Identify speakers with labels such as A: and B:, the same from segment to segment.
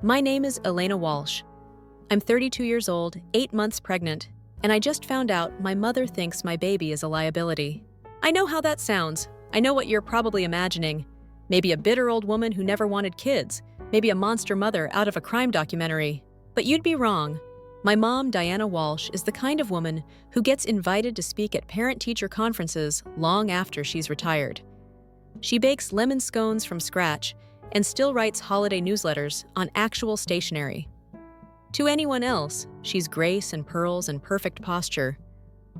A: My name is Elena Walsh. I'm 32 years old, 8 months pregnant, and I just found out my mother thinks my baby is a liability. I know how that sounds. I know what you're probably imagining. Maybe a bitter old woman who never wanted kids. Maybe a monster mother out of a crime documentary. But you'd be wrong. My mom, Diana Walsh, is the kind of woman who gets invited to speak at parent-teacher conferences long after she's retired. She bakes lemon scones from scratch and still writes holiday newsletters on actual stationery. To anyone else, she's grace and pearls and perfect posture.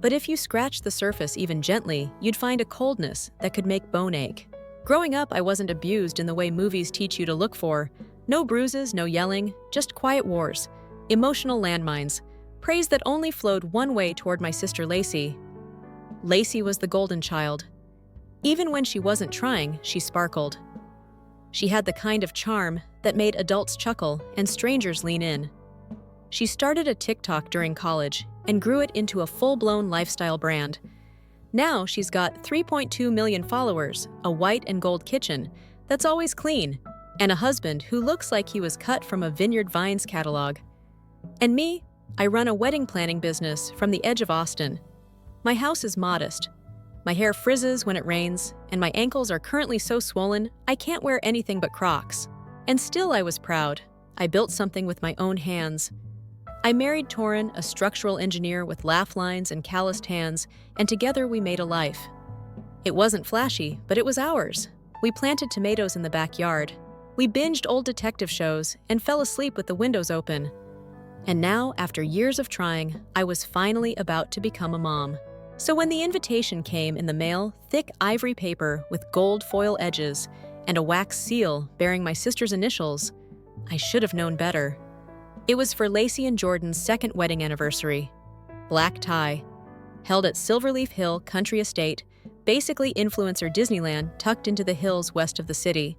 A: But if you scratch the surface even gently, you'd find a coldness that could make bone ache. Growing up, I wasn't abused in the way movies teach you to look for. No bruises, no yelling, just quiet wars, emotional landmines, praise that only flowed one way toward my sister Lacey. Lacey was the golden child. Even when she wasn't trying, she sparkled. She had the kind of charm that made adults chuckle and strangers lean in. She started a TikTok during college and grew it into a full-blown lifestyle brand. Now she's got 3.2 million followers, a white and gold kitchen that's always clean, and a husband who looks like he was cut from a Vineyard Vines catalog. And me, I run a wedding planning business from the edge of Austin. My house is modest. My hair frizzes when it rains, and my ankles are currently so swollen I can't wear anything but Crocs. And still I was proud. I built something with my own hands. I married Torin, a structural engineer with laugh lines and calloused hands, and together we made a life. It wasn't flashy, but it was ours. We planted tomatoes in the backyard. We binged old detective shows and fell asleep with the windows open. And now, after years of trying, I was finally about to become a mom. So when the invitation came in the mail, thick ivory paper with gold foil edges and a wax seal bearing my sister's initials, I should have known better. It was for Lacey and Jordan's second wedding anniversary. Black tie. Held at Silverleaf Hill Country Estate, basically influencer Disneyland tucked into the hills west of the city.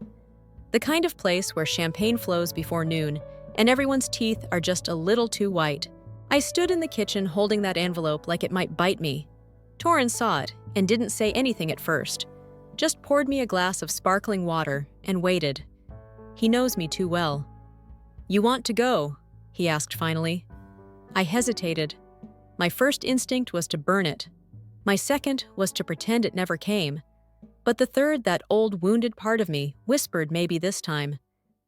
A: The kind of place where champagne flows before noon and everyone's teeth are just a little too white. I stood in the kitchen holding that envelope like it might bite me. Torin saw it and didn't say anything at first, just poured me a glass of sparkling water and waited. He knows me too well. "You want to go?" he asked finally. I hesitated. My first instinct was to burn it. My second was to pretend it never came. But the third, that old wounded part of me, whispered maybe this time.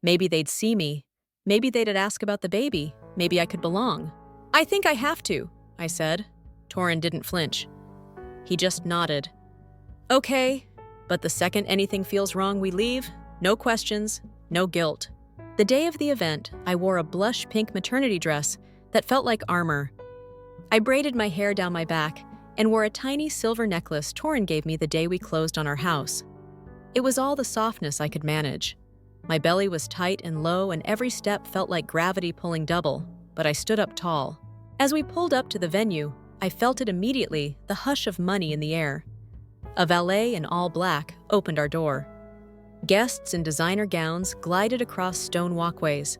A: Maybe they'd see me. Maybe they'd ask about the baby. Maybe I could belong. "I think I have to," I said. Torin didn't flinch. He just nodded. "Okay, but the second anything feels wrong, we leave. No questions, no guilt." The day of the event, I wore a blush pink maternity dress that felt like armor. I braided my hair down my back and wore a tiny silver necklace Torin gave me the day we closed on our house. It was all the softness I could manage. My belly was tight and low, and every step felt like gravity pulling double, but I stood up tall. As we pulled up to the venue, I felt it immediately, the hush of money in the air. A valet in all black opened our door. Guests in designer gowns glided across stone walkways.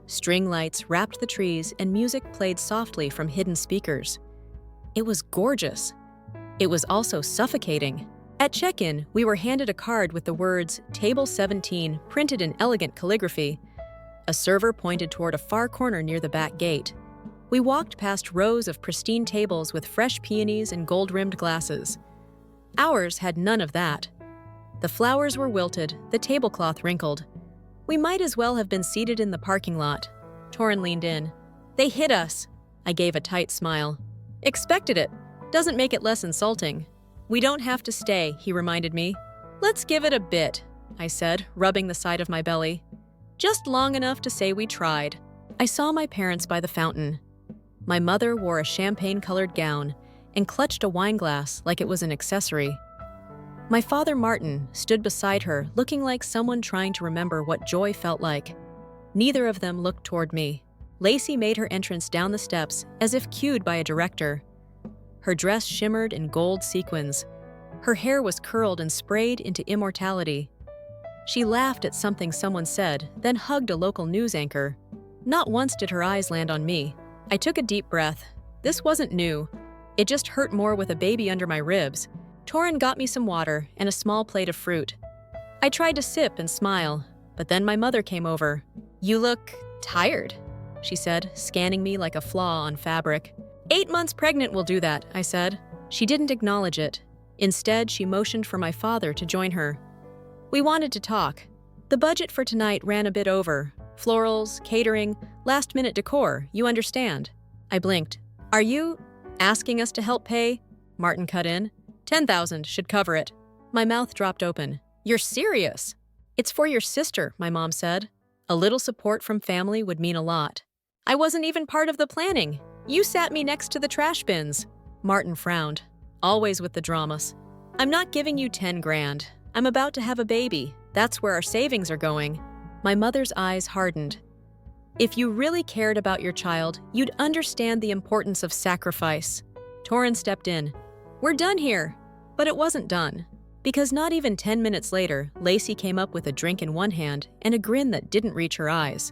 A: String lights wrapped the trees and music played softly from hidden speakers. It was gorgeous. It was also suffocating. At check-in, we were handed a card with the words Table 17 printed in elegant calligraphy. A server pointed toward a far corner near the back gate. We walked past rows of pristine tables with fresh peonies and gold-rimmed glasses. Ours had none of that. The flowers were wilted, the tablecloth wrinkled. We might as well have been seated in the parking lot. Torin leaned in. "They hit us." I gave a tight smile. "Expected it. Doesn't make it less insulting." "We don't have to stay," he reminded me. "Let's give it a bit," I said, rubbing the side of my belly. "Just long enough to say we tried." I saw my parents by the fountain. My mother wore a champagne-colored gown and clutched a wine glass like it was an accessory. My father, Martin, stood beside her, looking like someone trying to remember what joy felt like. Neither of them looked toward me. Lacey made her entrance down the steps as if cued by a director. Her dress shimmered in gold sequins. Her hair was curled and sprayed into immortality. She laughed at something someone said, then hugged a local news anchor. Not once did her eyes land on me. I took a deep breath. This wasn't new. It just hurt more with a baby under my ribs. Torin got me some water and a small plate of fruit. I tried to sip and smile, but then my mother came over. "You look Tired, she said, scanning me like a flaw on fabric. 8 months pregnant will do that, I said. She didn't acknowledge it. Instead, she motioned for my father to join her. We wanted to talk. The budget for tonight ran a bit over. Florals, catering, last-minute decor, you understand. I blinked. Are you asking us to help pay? Martin cut in. 10,000 should cover it. My mouth dropped open. You're serious? It's for your sister, my mom said. A little support from family would mean a lot. I wasn't even part of the planning. You sat me next to the trash bins. Martin frowned. Always with the dramas. I'm not giving you 10 grand. I'm about to have a baby. That's where our savings are going. My mother's eyes hardened. If you really cared about your child, you'd understand the importance of sacrifice. Torrin stepped in. We're done here. But it wasn't done. Because not even 10 minutes later, Lacey came up with a drink in one hand and a grin that didn't reach her eyes.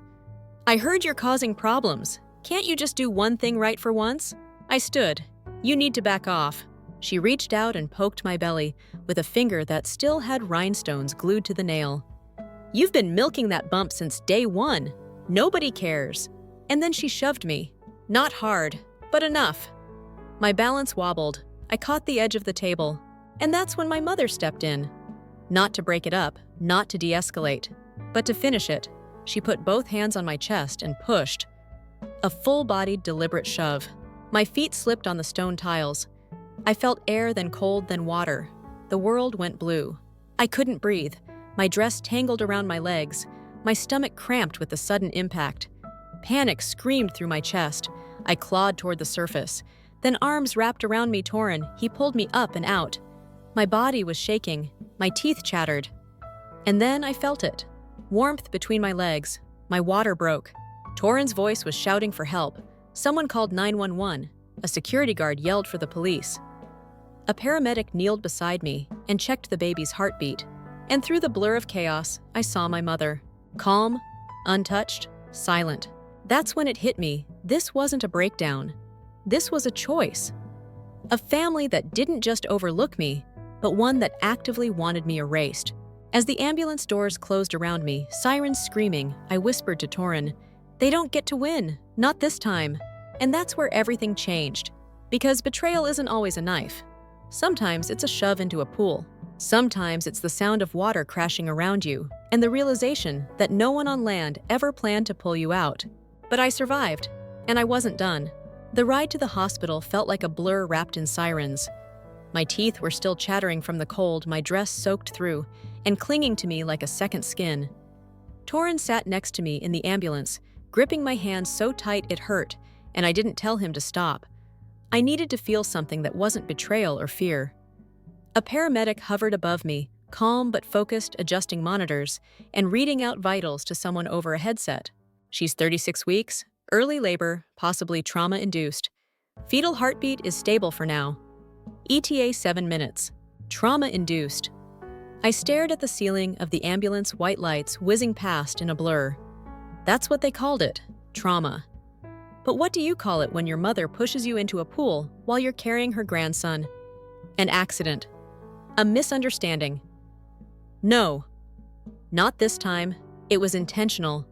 A: I heard you're causing problems. Can't you just do one thing right for once? I stood. You need to back off. She reached out and poked my belly with a finger that still had rhinestones glued to the nail. You've been milking that bump since day one. Nobody cares. And then she shoved me. Not hard, but enough. My balance wobbled. I caught the edge of the table. And that's when my mother stepped in. Not to break it up, not to de-escalate, but to finish it. She put both hands on my chest and pushed. A full-bodied, deliberate shove. My feet slipped on the stone tiles. I felt air, then cold, then water. The world went blue. I couldn't breathe. My dress tangled around my legs. My stomach cramped with the sudden impact. Panic screamed through my chest. I clawed toward the surface. Then arms wrapped around me, Torrin. He pulled me up and out. My body was shaking. My teeth chattered. And then I felt it. Warmth between my legs. My water broke. Torrin's voice was shouting for help. Someone called 911. A security guard yelled for the police. A paramedic kneeled beside me and checked the baby's heartbeat. And through the blur of chaos, I saw my mother. Calm, untouched, silent. That's when it hit me. This wasn't a breakdown. This was a choice. A family that didn't just overlook me, but one that actively wanted me erased. As the ambulance doors closed around me, sirens screaming, I whispered to Torrin, "They don't get to win, not this time." And that's where everything changed. Because betrayal isn't always a knife. Sometimes it's a shove into a pool. Sometimes it's the sound of water crashing around you, and the realization that no one on land ever planned to pull you out. But I survived, and I wasn't done. The ride to the hospital felt like a blur wrapped in sirens. My teeth were still chattering from the cold, my dress soaked through, and clinging to me like a second skin. Torrin sat next to me in the ambulance, gripping my hand so tight it hurt, and I didn't tell him to stop. I needed to feel something that wasn't betrayal or fear. A paramedic hovered above me, calm but focused, adjusting monitors, and reading out vitals to someone over a headset. She's 36 weeks, early labor, possibly trauma-induced. Fetal heartbeat is stable for now. ETA 7 minutes. Trauma-induced. I stared at the ceiling of the ambulance white lights whizzing past in a blur. That's what they called it, trauma. But what do you call it when your mother pushes you into a pool while you're carrying her grandson? An accident. A misunderstanding. No. Not this time. It was intentional.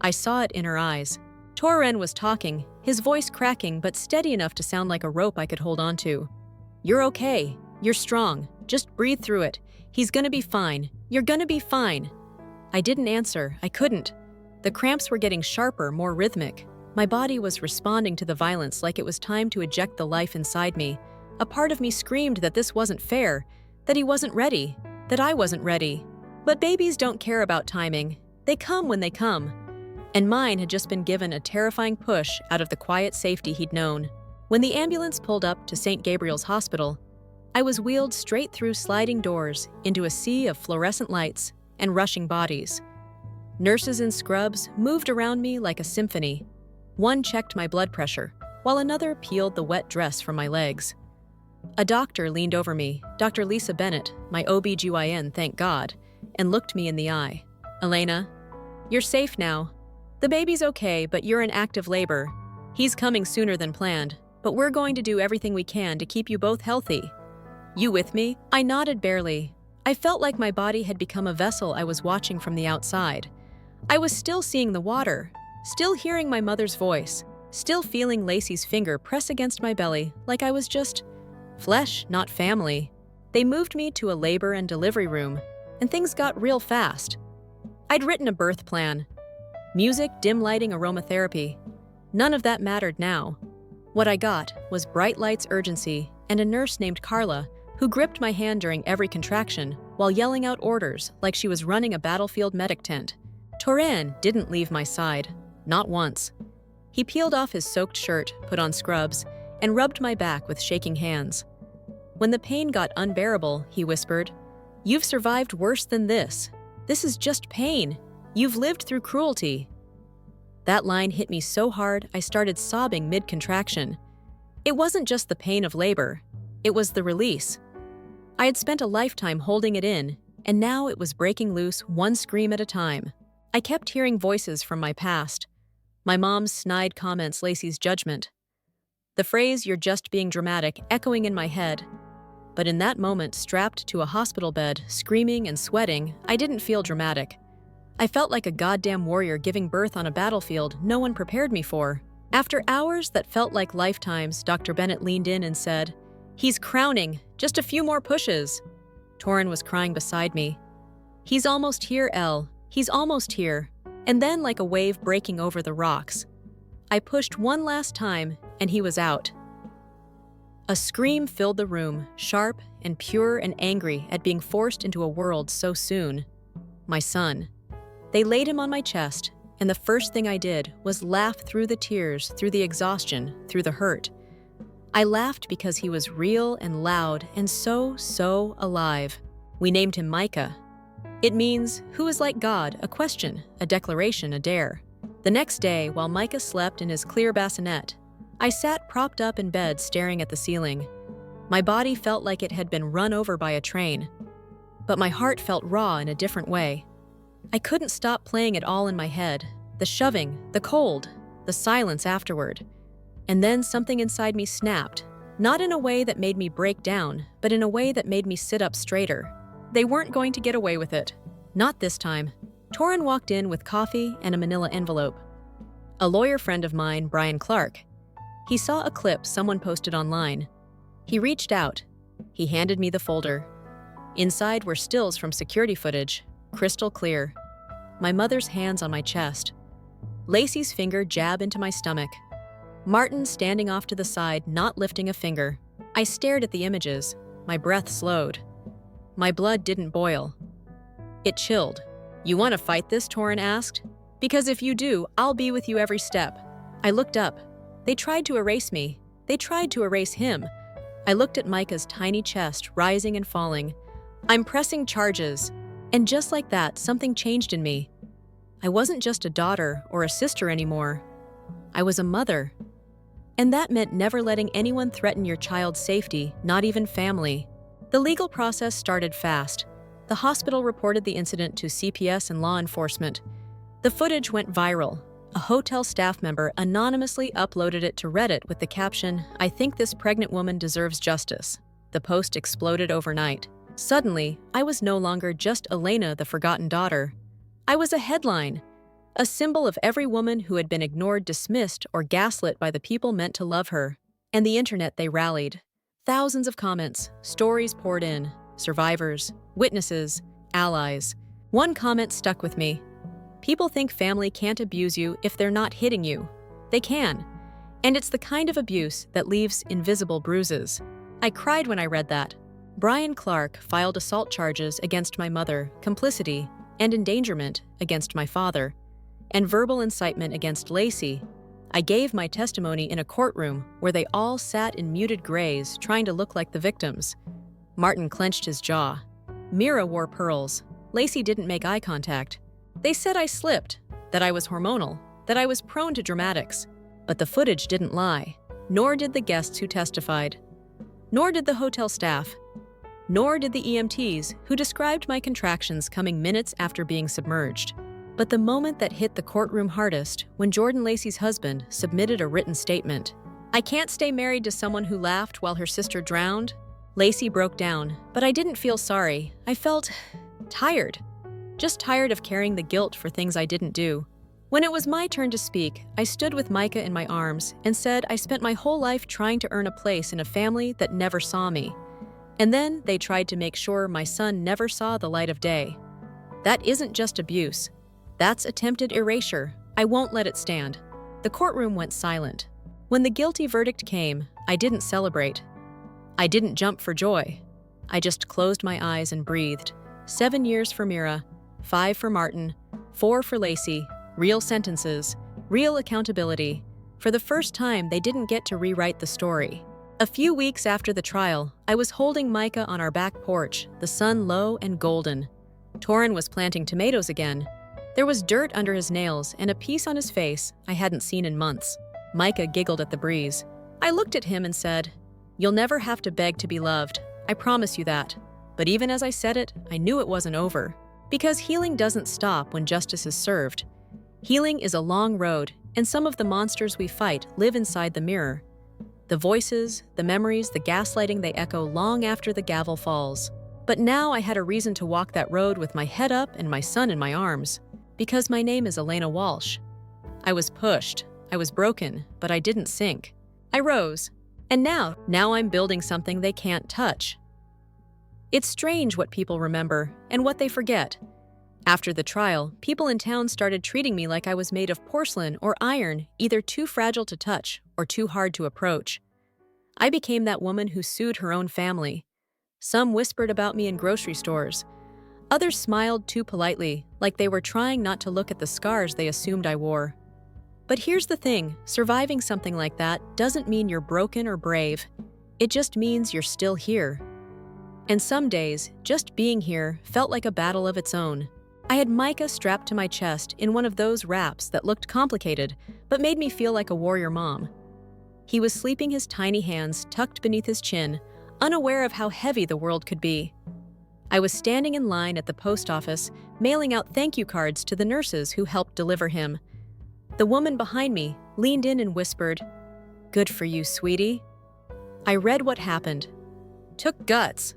A: I saw it in her eyes. Torrin was talking, his voice cracking but steady enough to sound like a rope I could hold onto. You're okay. You're strong. Just breathe through it. He's gonna be fine. You're gonna be fine. I didn't answer. I couldn't. The cramps were getting sharper, more rhythmic. My body was responding to the violence like it was time to eject the life inside me. A part of me screamed that this wasn't fair, that he wasn't ready, that I wasn't ready. But babies don't care about timing. They come when they come. And mine had just been given a terrifying push out of the quiet safety he'd known. When the ambulance pulled up to St. Gabriel's Hospital, I was wheeled straight through sliding doors into a sea of fluorescent lights and rushing bodies. Nurses in scrubs moved around me like a symphony. One checked my blood pressure, while another peeled the wet dress from my legs. A doctor leaned over me, Dr. Lisa Bennett, my OB/GYN, thank God, and looked me in the eye. "Elena, you're safe now. The baby's okay, but you're in active labor. He's coming sooner than planned, but we're going to do everything we can to keep you both healthy. You with me?" I nodded barely. I felt like my body had become a vessel I was watching from the outside. I was still seeing the water, still hearing my mother's voice, still feeling Lacey's finger press against my belly like I was just flesh, not family. They moved me to a labor and delivery room, and things got real fast. I'd written a birth plan. Music, dim lighting, aromatherapy. None of that mattered now. What I got was bright lights, urgency, and a nurse named Carla who gripped my hand during every contraction while yelling out orders like she was running a battlefield medic tent. Toran didn't leave my side, not once. He peeled off his soaked shirt, put on scrubs, and rubbed my back with shaking hands. When the pain got unbearable, he whispered, "You've survived worse than this. This is just pain. You've lived through cruelty." That line hit me so hard I started sobbing mid-contraction. It wasn't just the pain of labor, it was the release. I had spent a lifetime holding it in, and now it was breaking loose one scream at a time. I kept hearing voices from my past. My mom's snide comments, Lacey's judgment. The phrase, "you're just being dramatic," echoing in my head. But in that moment, strapped to a hospital bed, screaming and sweating, I didn't feel dramatic. I felt like a goddamn warrior giving birth on a battlefield no one prepared me for. After hours that felt like lifetimes, Dr. Bennett leaned in and said, "He's crowning, just a few more pushes." Torin was crying beside me. "He's almost here, Elle. He's almost here." And then, like a wave breaking over the rocks, I pushed one last time, and he was out. A scream filled the room, sharp and pure and angry at being forced into a world so soon. My son. They laid him on my chest, and the first thing I did was laugh through the tears, through the exhaustion, through the hurt. I laughed because he was real and loud and so alive. We named him Micah. It means, who is like God, a question, a declaration, a dare. The next day, while Micah slept in his clear bassinet, I sat propped up in bed staring at the ceiling. My body felt like it had been run over by a train, but my heart felt raw in a different way. I couldn't stop playing it all in my head, the shoving, the cold, the silence afterward. And then something inside me snapped, not in a way that made me break down, but in a way that made me sit up straighter. They weren't going to get away with it. Not this time. Torin walked in with coffee and a manila envelope. A lawyer friend of mine, Brian Clark. He saw a clip someone posted online. He reached out. He handed me the folder. Inside were stills from security footage, crystal clear. My mother's hands on my chest. Lacey's finger jab into my stomach. Martin standing off to the side, not lifting a finger. I stared at the images. My breath slowed. My blood didn't boil. It chilled. "You want to fight this?" Torin asked. "Because if you do, I'll be with you every step." I looked up. They tried to erase me. They tried to erase him. I looked at Micah's tiny chest, rising and falling. "I'm pressing charges." And just like that, something changed in me. I wasn't just a daughter or a sister anymore. I was a mother. And that meant never letting anyone threaten your child's safety, not even family. The legal process started fast. The hospital reported the incident to CPS and law enforcement. The footage went viral. A hotel staff member anonymously uploaded it to Reddit with the caption, "I think this pregnant woman deserves justice." The post exploded overnight. Suddenly, I was no longer just Elena, the forgotten daughter. I was a headline, a symbol of every woman who had been ignored, dismissed, or gaslit by the people meant to love her. And the internet, they rallied. Thousands of comments, stories poured in, survivors, witnesses, allies. One comment stuck with me. "People think family can't abuse you if they're not hitting you. They can. And it's the kind of abuse that leaves invisible bruises." I cried when I read that. Brian Clark filed assault charges against my mother, complicity, and endangerment against my father, and verbal incitement against Lacey. I gave my testimony in a courtroom where they all sat in muted grays trying to look like the victims. Martin clenched his jaw. Mira wore pearls. Lacey didn't make eye contact. They said I slipped, that I was hormonal, that I was prone to dramatics. But the footage didn't lie, nor did the guests who testified, nor did the hotel staff, nor did the EMTs who described my contractions coming minutes after being submerged. But the moment that hit the courtroom hardest, when Jordan Lacey's husband submitted a written statement. "I can't stay married to someone who laughed while her sister drowned." Lacey broke down, but I didn't feel sorry. I felt tired. Just tired of carrying the guilt for things I didn't do. When it was my turn to speak, I stood with Micah in my arms and said I spent my whole life trying to earn a place in a family that never saw me. And then they tried to make sure my son never saw the light of day. That isn't just abuse. That's attempted erasure. I won't let it stand. The courtroom went silent. When the guilty verdict came, I didn't celebrate. I didn't jump for joy. I just closed my eyes and breathed. 7 years for Mira, 5 for Martin, 4 for Lacey, real sentences, real accountability. For the first time, they didn't get to rewrite the story. A few weeks after the trial, I was holding Micah on our back porch, the sun low and golden. Torin was planting tomatoes again. There was dirt under his nails and a piece on his face I hadn't seen in months. Micah giggled at the breeze. I looked at him and said, "You'll never have to beg to be loved. I promise you that." But even as I said it, I knew it wasn't over. Because healing doesn't stop when justice is served. Healing is a long road, and some of the monsters we fight live inside the mirror. The voices, the memories, the gaslighting, they echo long after the gavel falls. But now I had a reason to walk that road with my head up and my son in my arms. Because my name is Elena Walsh. I was pushed, I was broken, but I didn't sink. I rose. And now I'm building something they can't touch. It's strange what people remember and what they forget. After the trial, people in town started treating me like I was made of porcelain or iron, either too fragile to touch or too hard to approach. I became that woman who sued her own family. Some whispered about me in grocery stores. Others smiled too politely, like they were trying not to look at the scars they assumed I wore. But here's the thing, surviving something like that doesn't mean you're broken or brave. It just means you're still here. And some days, just being here felt like a battle of its own. I had Micah strapped to my chest in one of those wraps that looked complicated, but made me feel like a warrior mom. He was sleeping his tiny hands tucked beneath his chin, unaware of how heavy the world could be. I was standing in line at the post office, mailing out thank you cards to the nurses who helped deliver him. The woman behind me leaned in and whispered, "Good for you, sweetie." I read what happened. Took guts.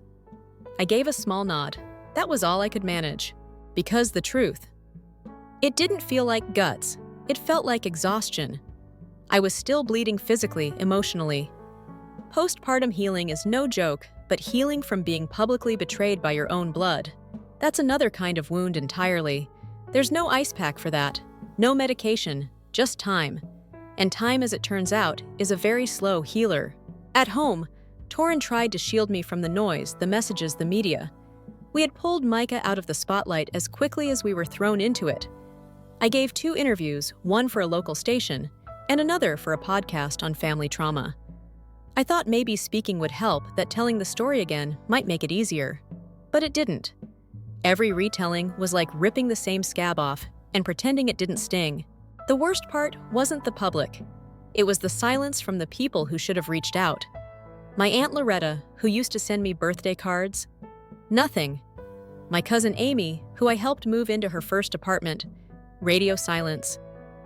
A: I gave a small nod. That was all I could manage. Because the truth. It didn't feel like guts. It felt like exhaustion. I was still bleeding physically, emotionally. Postpartum healing is no joke, but healing from being publicly betrayed by your own blood. That's another kind of wound entirely. There's no ice pack for that. No medication, just time. And time, as it turns out, is a very slow healer. At home, Torin tried to shield me from the noise, the messages, the media. We had pulled Micah out of the spotlight as quickly as we were thrown into it. I gave 2 interviews, one for a local station, and another for a podcast on family trauma. I thought maybe speaking would help, that telling the story again might make it easier. But it didn't. Every retelling was like ripping the same scab off and pretending it didn't sting. The worst part wasn't the public. It was the silence from the people who should have reached out. My Aunt Loretta, who used to send me birthday cards. Nothing. My cousin Amy, who I helped move into her first apartment. Radio silence.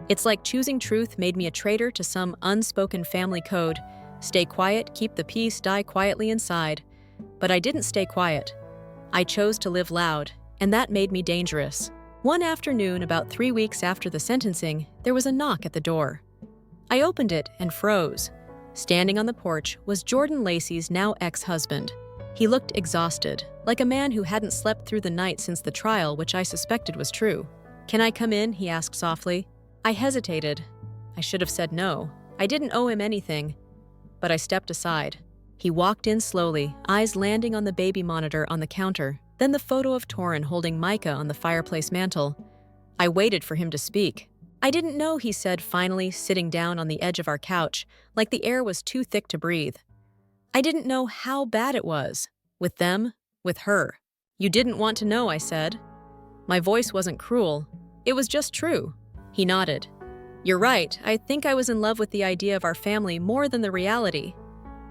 A: It's like choosing truth made me a traitor to some unspoken family code. Stay quiet, keep the peace, die quietly inside. But I didn't stay quiet. I chose to live loud, and that made me dangerous. One afternoon, about 3 weeks after the sentencing, there was a knock at the door. I opened it and froze. Standing on the porch was Jordan Lacey's now ex-husband. He looked exhausted, like a man who hadn't slept through the night since the trial, which I suspected was true. "Can I come in?" he asked softly. I hesitated. I should have said no. I didn't owe him anything. But I stepped aside. He walked in slowly, eyes landing on the baby monitor on the counter, then the photo of Torin holding Micah on the fireplace mantel. I waited for him to speak. "I didn't know," he said, finally sitting down on the edge of our couch, like the air was too thick to breathe. "I didn't know how bad it was. With them, with her." "You didn't want to know," I said. My voice wasn't cruel. It was just true. He nodded. "You're right. I think I was in love with the idea of our family more than the reality.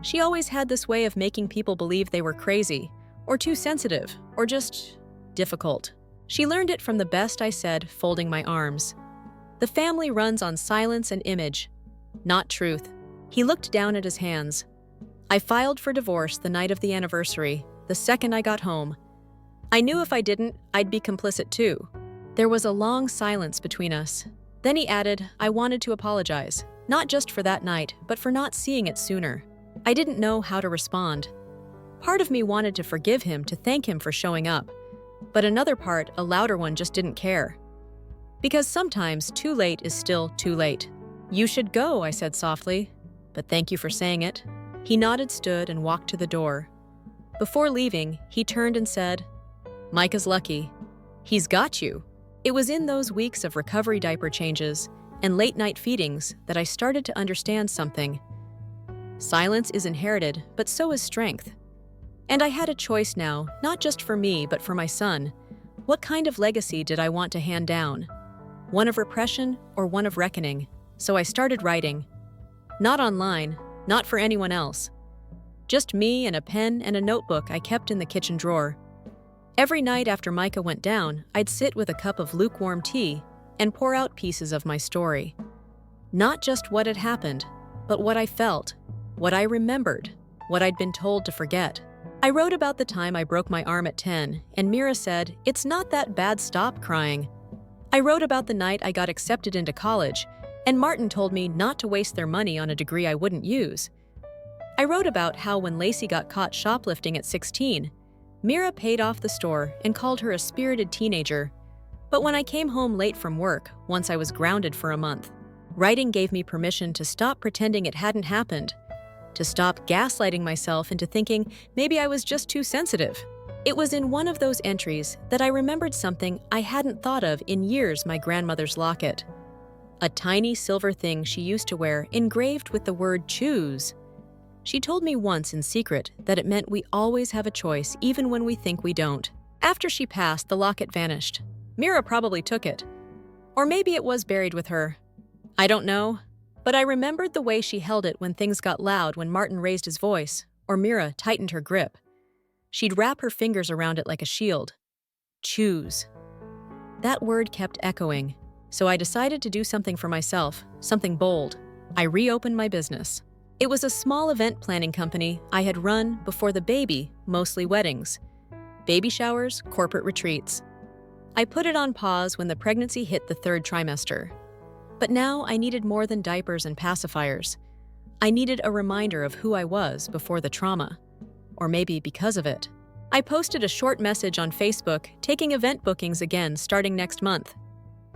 A: She always had this way of making people believe they were crazy, or too sensitive, or just difficult. She learned it from the best," I said, folding my arms. "The family runs on silence and image, not truth." He looked down at his hands. "I filed for divorce the night of the anniversary, the second I got home. I knew if I didn't, I'd be complicit too." There was a long silence between us. Then he added, I wanted to apologize, not just for that night, but for not seeing it sooner. I didn't know how to respond. Part of me wanted to forgive him, to thank him for showing up, but another part, a louder one, just didn't care. Because sometimes too late is still too late. You should go, I said softly, but thank you for saying it. He nodded, stood, and walked to the door. Before leaving, he turned and said, Micah's lucky. He's got you. It was in those weeks of recovery diaper changes and late-night feedings that I started to understand something. Silence is inherited, but so is strength. And I had a choice now, not just for me, but for my son. What kind of legacy did I want to hand down? One of repression or one of reckoning? So I started writing. Not online, not for anyone else. Just me and a pen and a notebook I kept in the kitchen drawer. Every night after Micah went down, I'd sit with a cup of lukewarm tea and pour out pieces of my story. Not just what had happened, but what I felt, what I remembered, what I'd been told to forget. I wrote about the time I broke my arm at 10, and Mira said, "It's not that bad, stop crying." I wrote about the night I got accepted into college, and Martin told me not to waste their money on a degree I wouldn't use. I wrote about how when Lacey got caught shoplifting at 16, Mira paid off the store and called her a spirited teenager. But when I came home late from work, once I was grounded for a month, writing gave me permission to stop pretending it hadn't happened, to stop gaslighting myself into thinking maybe I was just too sensitive. It was in one of those entries that I remembered something I hadn't thought of in years: my grandmother's locket. A tiny silver thing she used to wear engraved with the word choose. She told me once in secret that it meant we always have a choice even when we think we don't. After she passed, the locket vanished. Mira probably took it. Or maybe it was buried with her. I don't know, but I remembered the way she held it when things got loud, when Martin raised his voice, or Mira tightened her grip. She'd wrap her fingers around it like a shield. Choose. That word kept echoing, so I decided to do something for myself, something bold. I reopened my business. It was a small event planning company I had run before the baby, mostly weddings, baby showers, corporate retreats. I put it on pause when the pregnancy hit the 3rd trimester. But now I needed more than diapers and pacifiers. I needed a reminder of who I was before the trauma, or maybe because of it. I posted a short message on Facebook, taking event bookings again starting next month.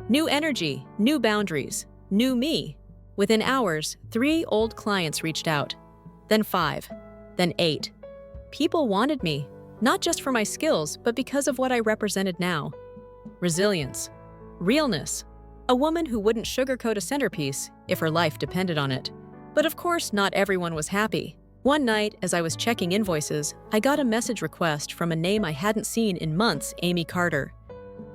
A: New energy, new boundaries, new me. Within hours, 3 old clients reached out, then 5, then 8. People wanted me, not just for my skills, but because of what I represented now. Resilience, realness, a woman who wouldn't sugarcoat a centerpiece if her life depended on it. But of course, not everyone was happy. One night, as I was checking invoices, I got a message request from a name I hadn't seen in months: Amy Carter.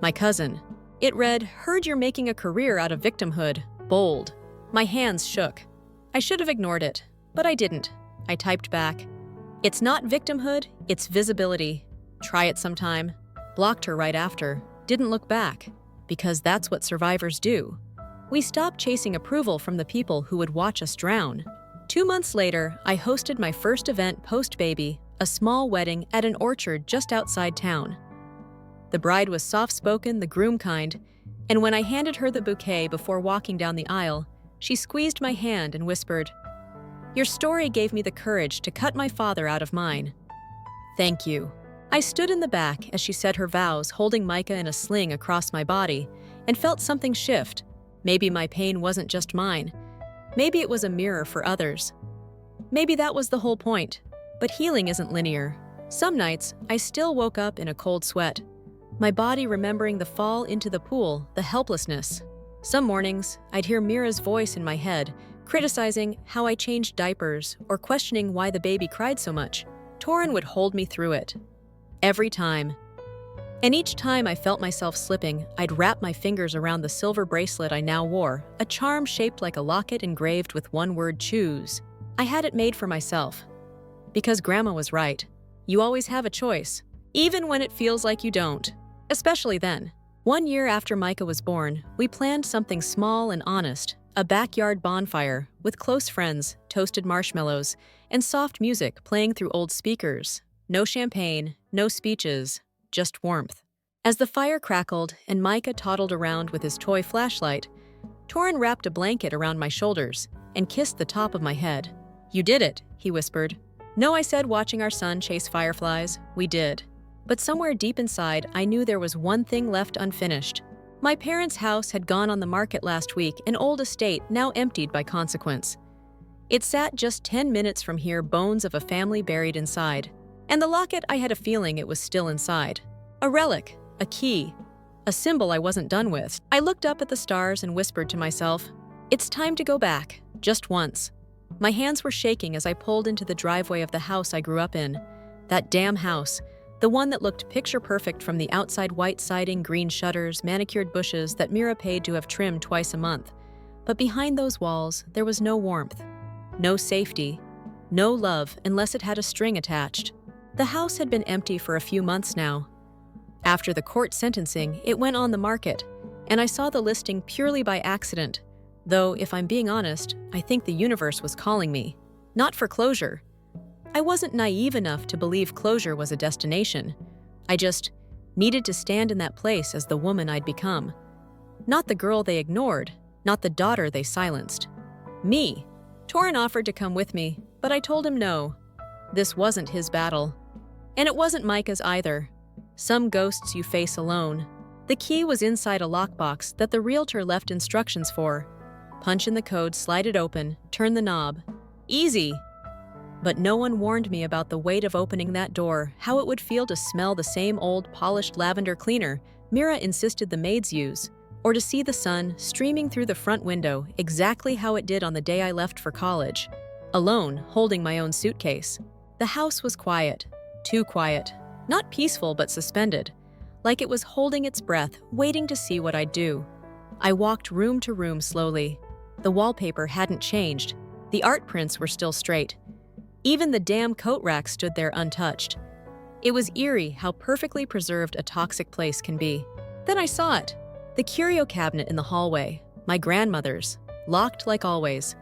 A: My cousin. It read, "Heard you're making a career out of victimhood. Bold." My hands shook. I should have ignored it, but I didn't. I typed back, "It's not victimhood, it's visibility. Try it sometime." Blocked her right after. Didn't look back, because that's what survivors do. We stopped chasing approval from the people who would watch us drown. 2 months later, I hosted my first event post-baby, a small wedding at an orchard just outside town. The bride was soft-spoken, the groom kind, and when I handed her the bouquet before walking down the aisle, she squeezed my hand and whispered, "Your story gave me the courage to cut my father out of mine." Thank you. I stood in the back as she said her vows, holding Micah in a sling across my body, and felt something shift. Maybe my pain wasn't just mine. Maybe it was a mirror for others. Maybe that was the whole point. But healing isn't linear. Some nights, I still woke up in a cold sweat, my body remembering the fall into the pool, the helplessness. Some mornings, I'd hear Mira's voice in my head, criticizing how I changed diapers or questioning why the baby cried so much. Torin would hold me through it. Every time. And each time I felt myself slipping, I'd wrap my fingers around the silver bracelet I now wore, a charm shaped like a locket engraved with one word: choose. I had it made for myself. Because Grandma was right. You always have a choice, even when it feels like you don't. Especially then. 1 year after Micah was born, we planned something small and honest, a backyard bonfire with close friends, toasted marshmallows, and soft music playing through old speakers. No champagne, no speeches, just warmth. As the fire crackled and Micah toddled around with his toy flashlight, Torin wrapped a blanket around my shoulders and kissed the top of my head. "You did it," he whispered. "No," I said, watching our son chase fireflies. "We did." But somewhere deep inside, I knew there was one thing left unfinished. My parents' house had gone on the market last week, an old estate now emptied by consequence. It sat just 10 minutes from here, bones of a family buried inside. And the locket, I had a feeling it was still inside. A relic, a key, a symbol I wasn't done with. I looked up at the stars and whispered to myself, "It's time to go back, just once." My hands were shaking as I pulled into the driveway of the house I grew up in. That damn house, the one that looked picture-perfect from the outside, white siding, green shutters, manicured bushes that Mira paid to have trimmed twice a month. But behind those walls, there was no warmth, no safety, no love unless it had a string attached. The house had been empty for a few months now. After the court sentencing, it went on the market, and I saw the listing purely by accident, though, if I'm being honest, I think the universe was calling me. Not for closure. I wasn't naive enough to believe closure was a destination. I just needed to stand in that place as the woman I'd become. Not the girl they ignored, not the daughter they silenced. Me. Torin offered to come with me, but I told him no. This wasn't his battle. And it wasn't Micah's either. Some ghosts you face alone. The key was inside a lockbox that the realtor left instructions for. Punch in the code, slide it open, turn the knob. Easy. But no one warned me about the weight of opening that door, how it would feel to smell the same old polished lavender cleaner Mira insisted the maids use, or to see the sun streaming through the front window exactly how it did on the day I left for college, alone, holding my own suitcase. The house was quiet, too quiet, not peaceful but suspended, like it was holding its breath, waiting to see what I'd do. I walked room to room slowly. The wallpaper hadn't changed. The art prints were still straight. Even the damn coat rack stood there untouched. It was eerie how perfectly preserved a toxic place can be. Then I saw it. The curio cabinet in the hallway, my grandmother's, locked like always.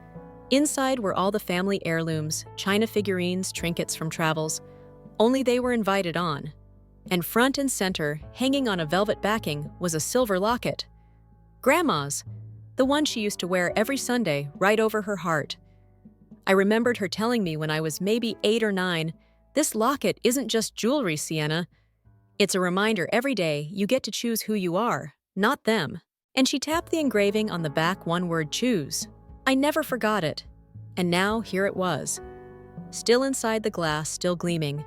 A: Inside were all the family heirlooms, china figurines, trinkets from travels. Only they were invited on. And front and center, hanging on a velvet backing, was a silver locket. Grandma's, the one she used to wear every Sunday right over her heart. I remembered her telling me when I was maybe 8 or 9, "This locket isn't just jewelry, Sienna. It's a reminder every day you get to choose who you are, not them." And she tapped the engraving on the back, one word, "choose." I never forgot it. And now here it was. Still inside the glass, still gleaming,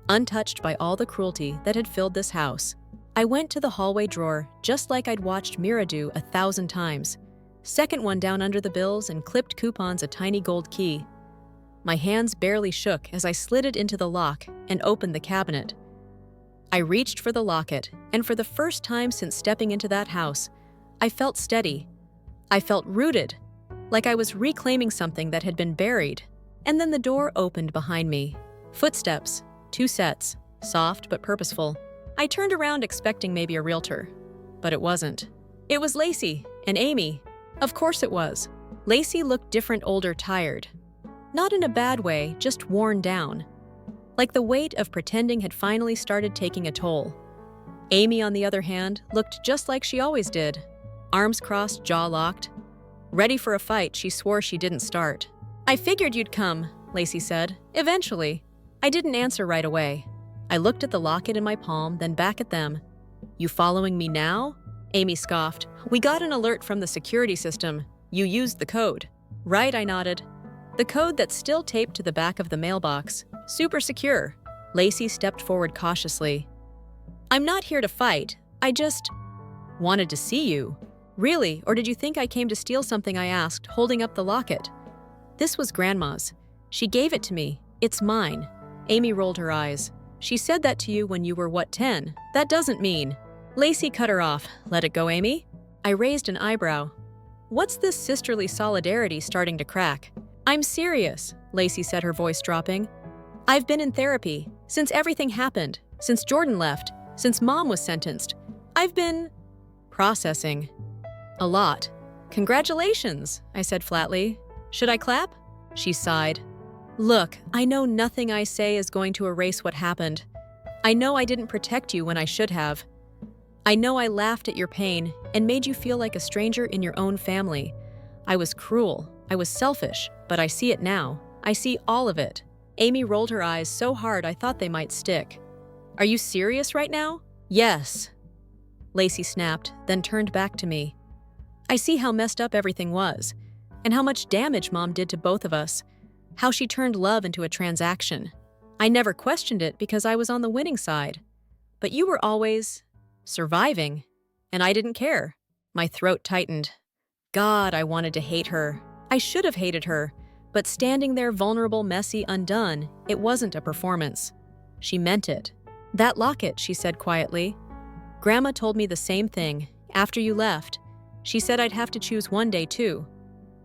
A: untouched by all the cruelty that had filled this house. I went to the hallway drawer, just like I'd watched Mira do 1,000 times. Second one down under the bills and clipped coupons a tiny gold key. My hands barely shook as I slid it into the lock and opened the cabinet. I reached for the locket, and for the first time since stepping into that house, I felt steady. I felt rooted, like I was reclaiming something that had been buried. And then the door opened behind me. Footsteps, 2 sets, soft but purposeful. I turned around expecting maybe a realtor, but it wasn't. It was Lacey and Amy. Of course it was. Lacey looked different, older, tired. Not in a bad way, just worn down. Like the weight of pretending had finally started taking a toll. Amy, on the other hand, looked just like she always did. Arms crossed, jaw locked. Ready for a fight she swore she didn't start. "I figured you'd come," Lacey said. "Eventually." I didn't answer right away. I looked at the locket in my palm, then back at them. "You following me now?" Amy scoffed. "We got an alert from the security system. You used the code." "Right," I nodded. "The code that's still taped to the back of the mailbox. Super secure." Lacey stepped forward cautiously. "I'm not here to fight. I just wanted to see you." "Really? Or did you think I came to steal something?" I asked, holding up the locket. "This was Grandma's. She gave it to me. It's mine." Amy rolled her eyes. "She said that to you when you were, what, 10? That doesn't mean..." Lacey cut her off. "Let it go, Amy." I raised an eyebrow. What's this sisterly solidarity starting to crack? "I'm serious," Lacey said, her voice dropping. "I've been in therapy since everything happened, since Jordan left, since Mom was sentenced. I've been processing. A lot." "Congratulations," I said flatly. "Should I clap?" She sighed. "Look, I know nothing I say is going to erase what happened. I know I didn't protect you when I should have. I know I laughed at your pain and made you feel like a stranger in your own family. I was cruel. I was selfish, but I see it now. I see all of it. Amy rolled her eyes so hard I thought they might stick. Are you serious right now? Yes, Lacey snapped, then turned back to me. I see how messed up everything was, and how much damage Mom did to both of us, how she turned love into a transaction. I never questioned it because I was on the winning side. But you were always surviving, and I didn't care. My throat tightened. God, I wanted to hate her. I should have hated her, but standing there vulnerable, messy, undone, it wasn't a performance. She meant it. That locket, she said quietly. Grandma told me the same thing after you left. She said I'd have to choose one day too.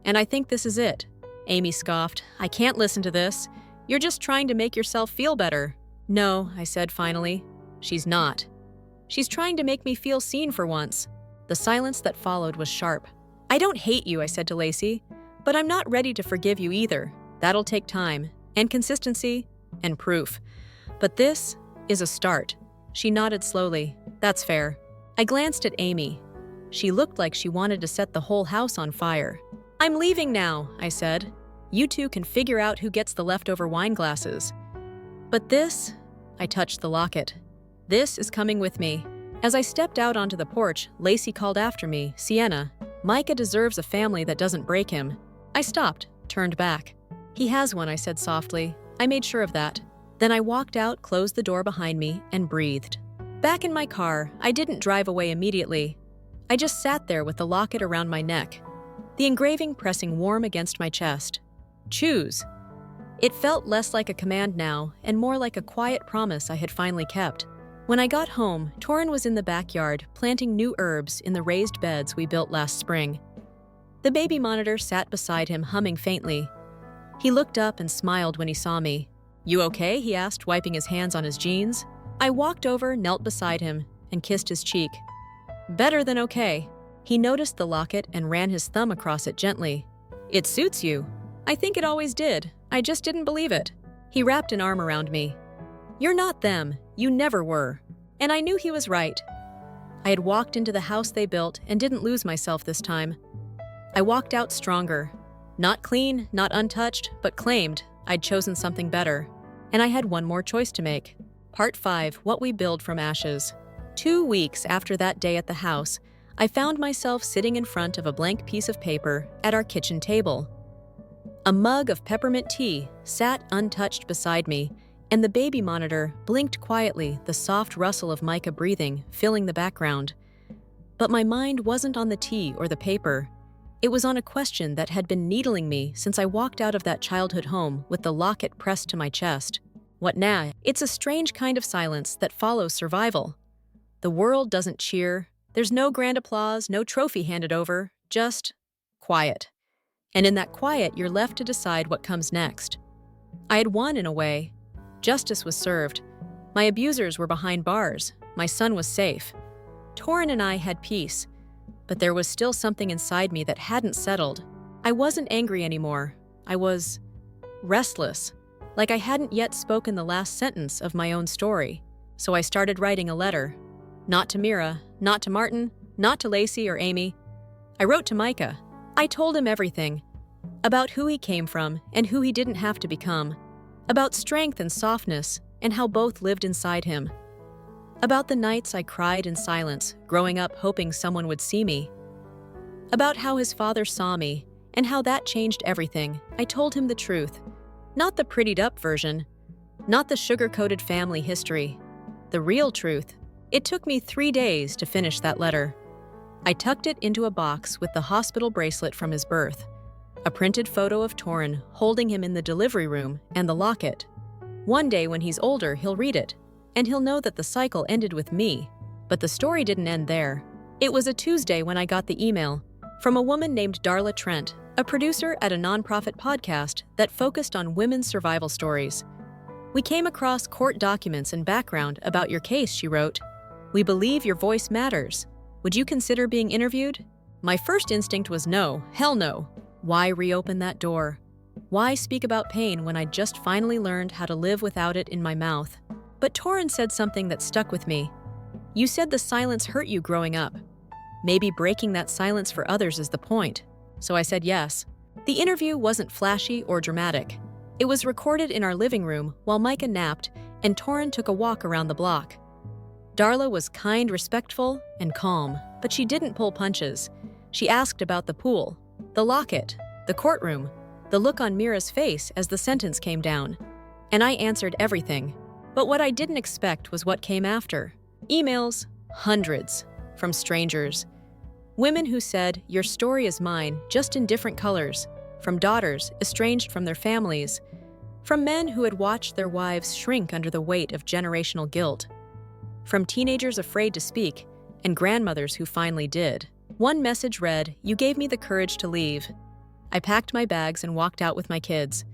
A: And I think this is it. Amy scoffed. I can't listen to this. You're just trying to make yourself feel better. No, I said finally. She's not. She's trying to make me feel seen for once. The silence that followed was sharp. I don't hate you, I said to Lacey, but I'm not ready to forgive you either. That'll take time, and consistency, and proof. But this is a start. She nodded slowly. That's fair. I glanced at Amy. She looked like she wanted to set the whole house on fire. I'm leaving now, I said. You two can figure out who gets the leftover wine glasses. But this, I touched the locket. This is coming with me. As I stepped out onto the porch, Lacey called after me, Sienna, Micah deserves a family that doesn't break him. I stopped, turned back. He has one, I said softly. I made sure of that. Then I walked out, closed the door behind me, and breathed. Back in my car, I didn't drive away immediately. I just sat there with the locket around my neck, the engraving pressing warm against my chest. Choose. It felt less like a command now, and more like a quiet promise I had finally kept. When I got home, Torin was in the backyard, planting new herbs in the raised beds we built last spring. The baby monitor sat beside him, humming faintly. He looked up and smiled when he saw me. You okay? He asked, wiping his hands on his jeans. I walked over, knelt beside him, and kissed his cheek. Better than okay. He noticed the locket and ran his thumb across it gently. It suits you. I think it always did. I just didn't believe it. He wrapped an arm around me. You're not them. You never were. And I knew he was right. I had walked into the house they built and didn't lose myself this time. I walked out stronger. Not clean, not untouched, but claimed I'd chosen something better. And I had one more choice to make. Part 5, What We Build from Ashes. 2 weeks after that day at the house, I found myself sitting in front of a blank piece of paper at our kitchen table. A mug of peppermint tea sat untouched beside me, and the baby monitor blinked quietly, the soft rustle of Micah breathing filling the background. But my mind wasn't on the tea or the paper. It was on a question that had been needling me since I walked out of that childhood home with the locket pressed to my chest. What now? It's a strange kind of silence that follows survival. The world doesn't cheer. There's no grand applause, no trophy handed over, just quiet. And in that quiet, you're left to decide what comes next. I had won in a way. Justice was served. My abusers were behind bars. My son was safe. Torin and I had peace. But there was still something inside me that hadn't settled. I wasn't angry anymore. I was restless, like I hadn't yet spoken the last sentence of my own story. So I started writing a letter. Not to Mira, not to Martin, not to Lacey or Amy. I wrote to Micah. I told him everything. About who he came from and who he didn't have to become. About strength and softness and how both lived inside him. About the nights I cried in silence, growing up hoping someone would see me. About how his father saw me and how that changed everything. I told him the truth. Not the prettied-up version. Not the sugar-coated family history. The real truth. It took me 3 days to finish that letter. I tucked it into a box with the hospital bracelet from his birth, a printed photo of Torin holding him in the delivery room, and the locket. One day when he's older, he'll read it, and he'll know that the cycle ended with me. But the story didn't end there. It was a Tuesday when I got the email from a woman named Darla Trent, a producer at a nonprofit podcast that focused on women's survival stories. We came across court documents and background about your case, she wrote. We believe your voice matters. Would you consider being interviewed? My first instinct was no, hell no. Why reopen that door? Why speak about pain when I'd just finally learned how to live without it in my mouth? But Torin said something that stuck with me. You said the silence hurt you growing up. Maybe breaking that silence for others is the point. So I said yes. The interview wasn't flashy or dramatic. It was recorded in our living room while Micah napped and Torin took a walk around the block. Darla was kind, respectful, and calm, but she didn't pull punches. She asked about the pool, the locket, the courtroom, the look on Mira's face as the sentence came down. And I answered everything. But what I didn't expect was what came after. Emails, hundreds, from strangers. Women who said, "Your story is mine, just in different colors." From daughters, estranged from their families. From men who had watched their wives shrink under the weight of generational guilt. From teenagers afraid to speak, and grandmothers who finally did. One message read, "You gave me the courage to leave." I packed my bags and walked out with my kids.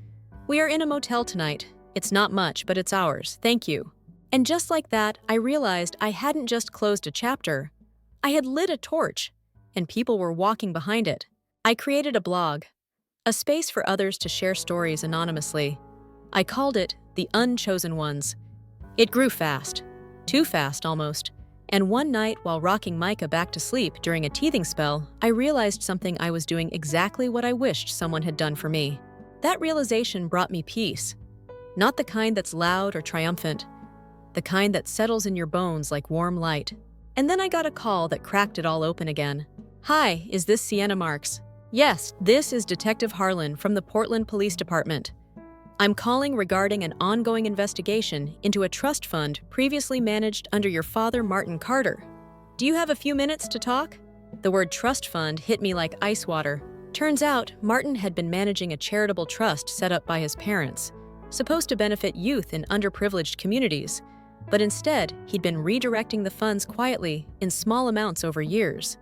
A: "We are in a motel tonight. It's not much, but it's ours. Thank you." And just like that, I realized I hadn't just closed a chapter. I had lit a torch, and people were walking behind it. I created a blog, a space for others to share stories anonymously. I called it The Unchosen Ones. It grew fast, too fast almost. And one night, while rocking Micah back to sleep during a teething spell, I realized something. I was doing exactly what I wished someone had done for me. That realization brought me peace. Not the kind that's loud or triumphant, the kind that settles in your bones like warm light. And then I got a call that cracked it all open again. "Hi, is this Sienna Marks?" "Yes, this is Detective Harlan from the Portland Police Department. I'm calling regarding an ongoing investigation into a trust fund previously managed under your father, Martin Carter. Do you have a few minutes to talk?" The word trust fund hit me like ice water. Turns out, Martin had been managing a charitable trust set up by his parents, supposed to benefit youth in underprivileged communities. But instead, he'd been redirecting the funds quietly in small amounts over years.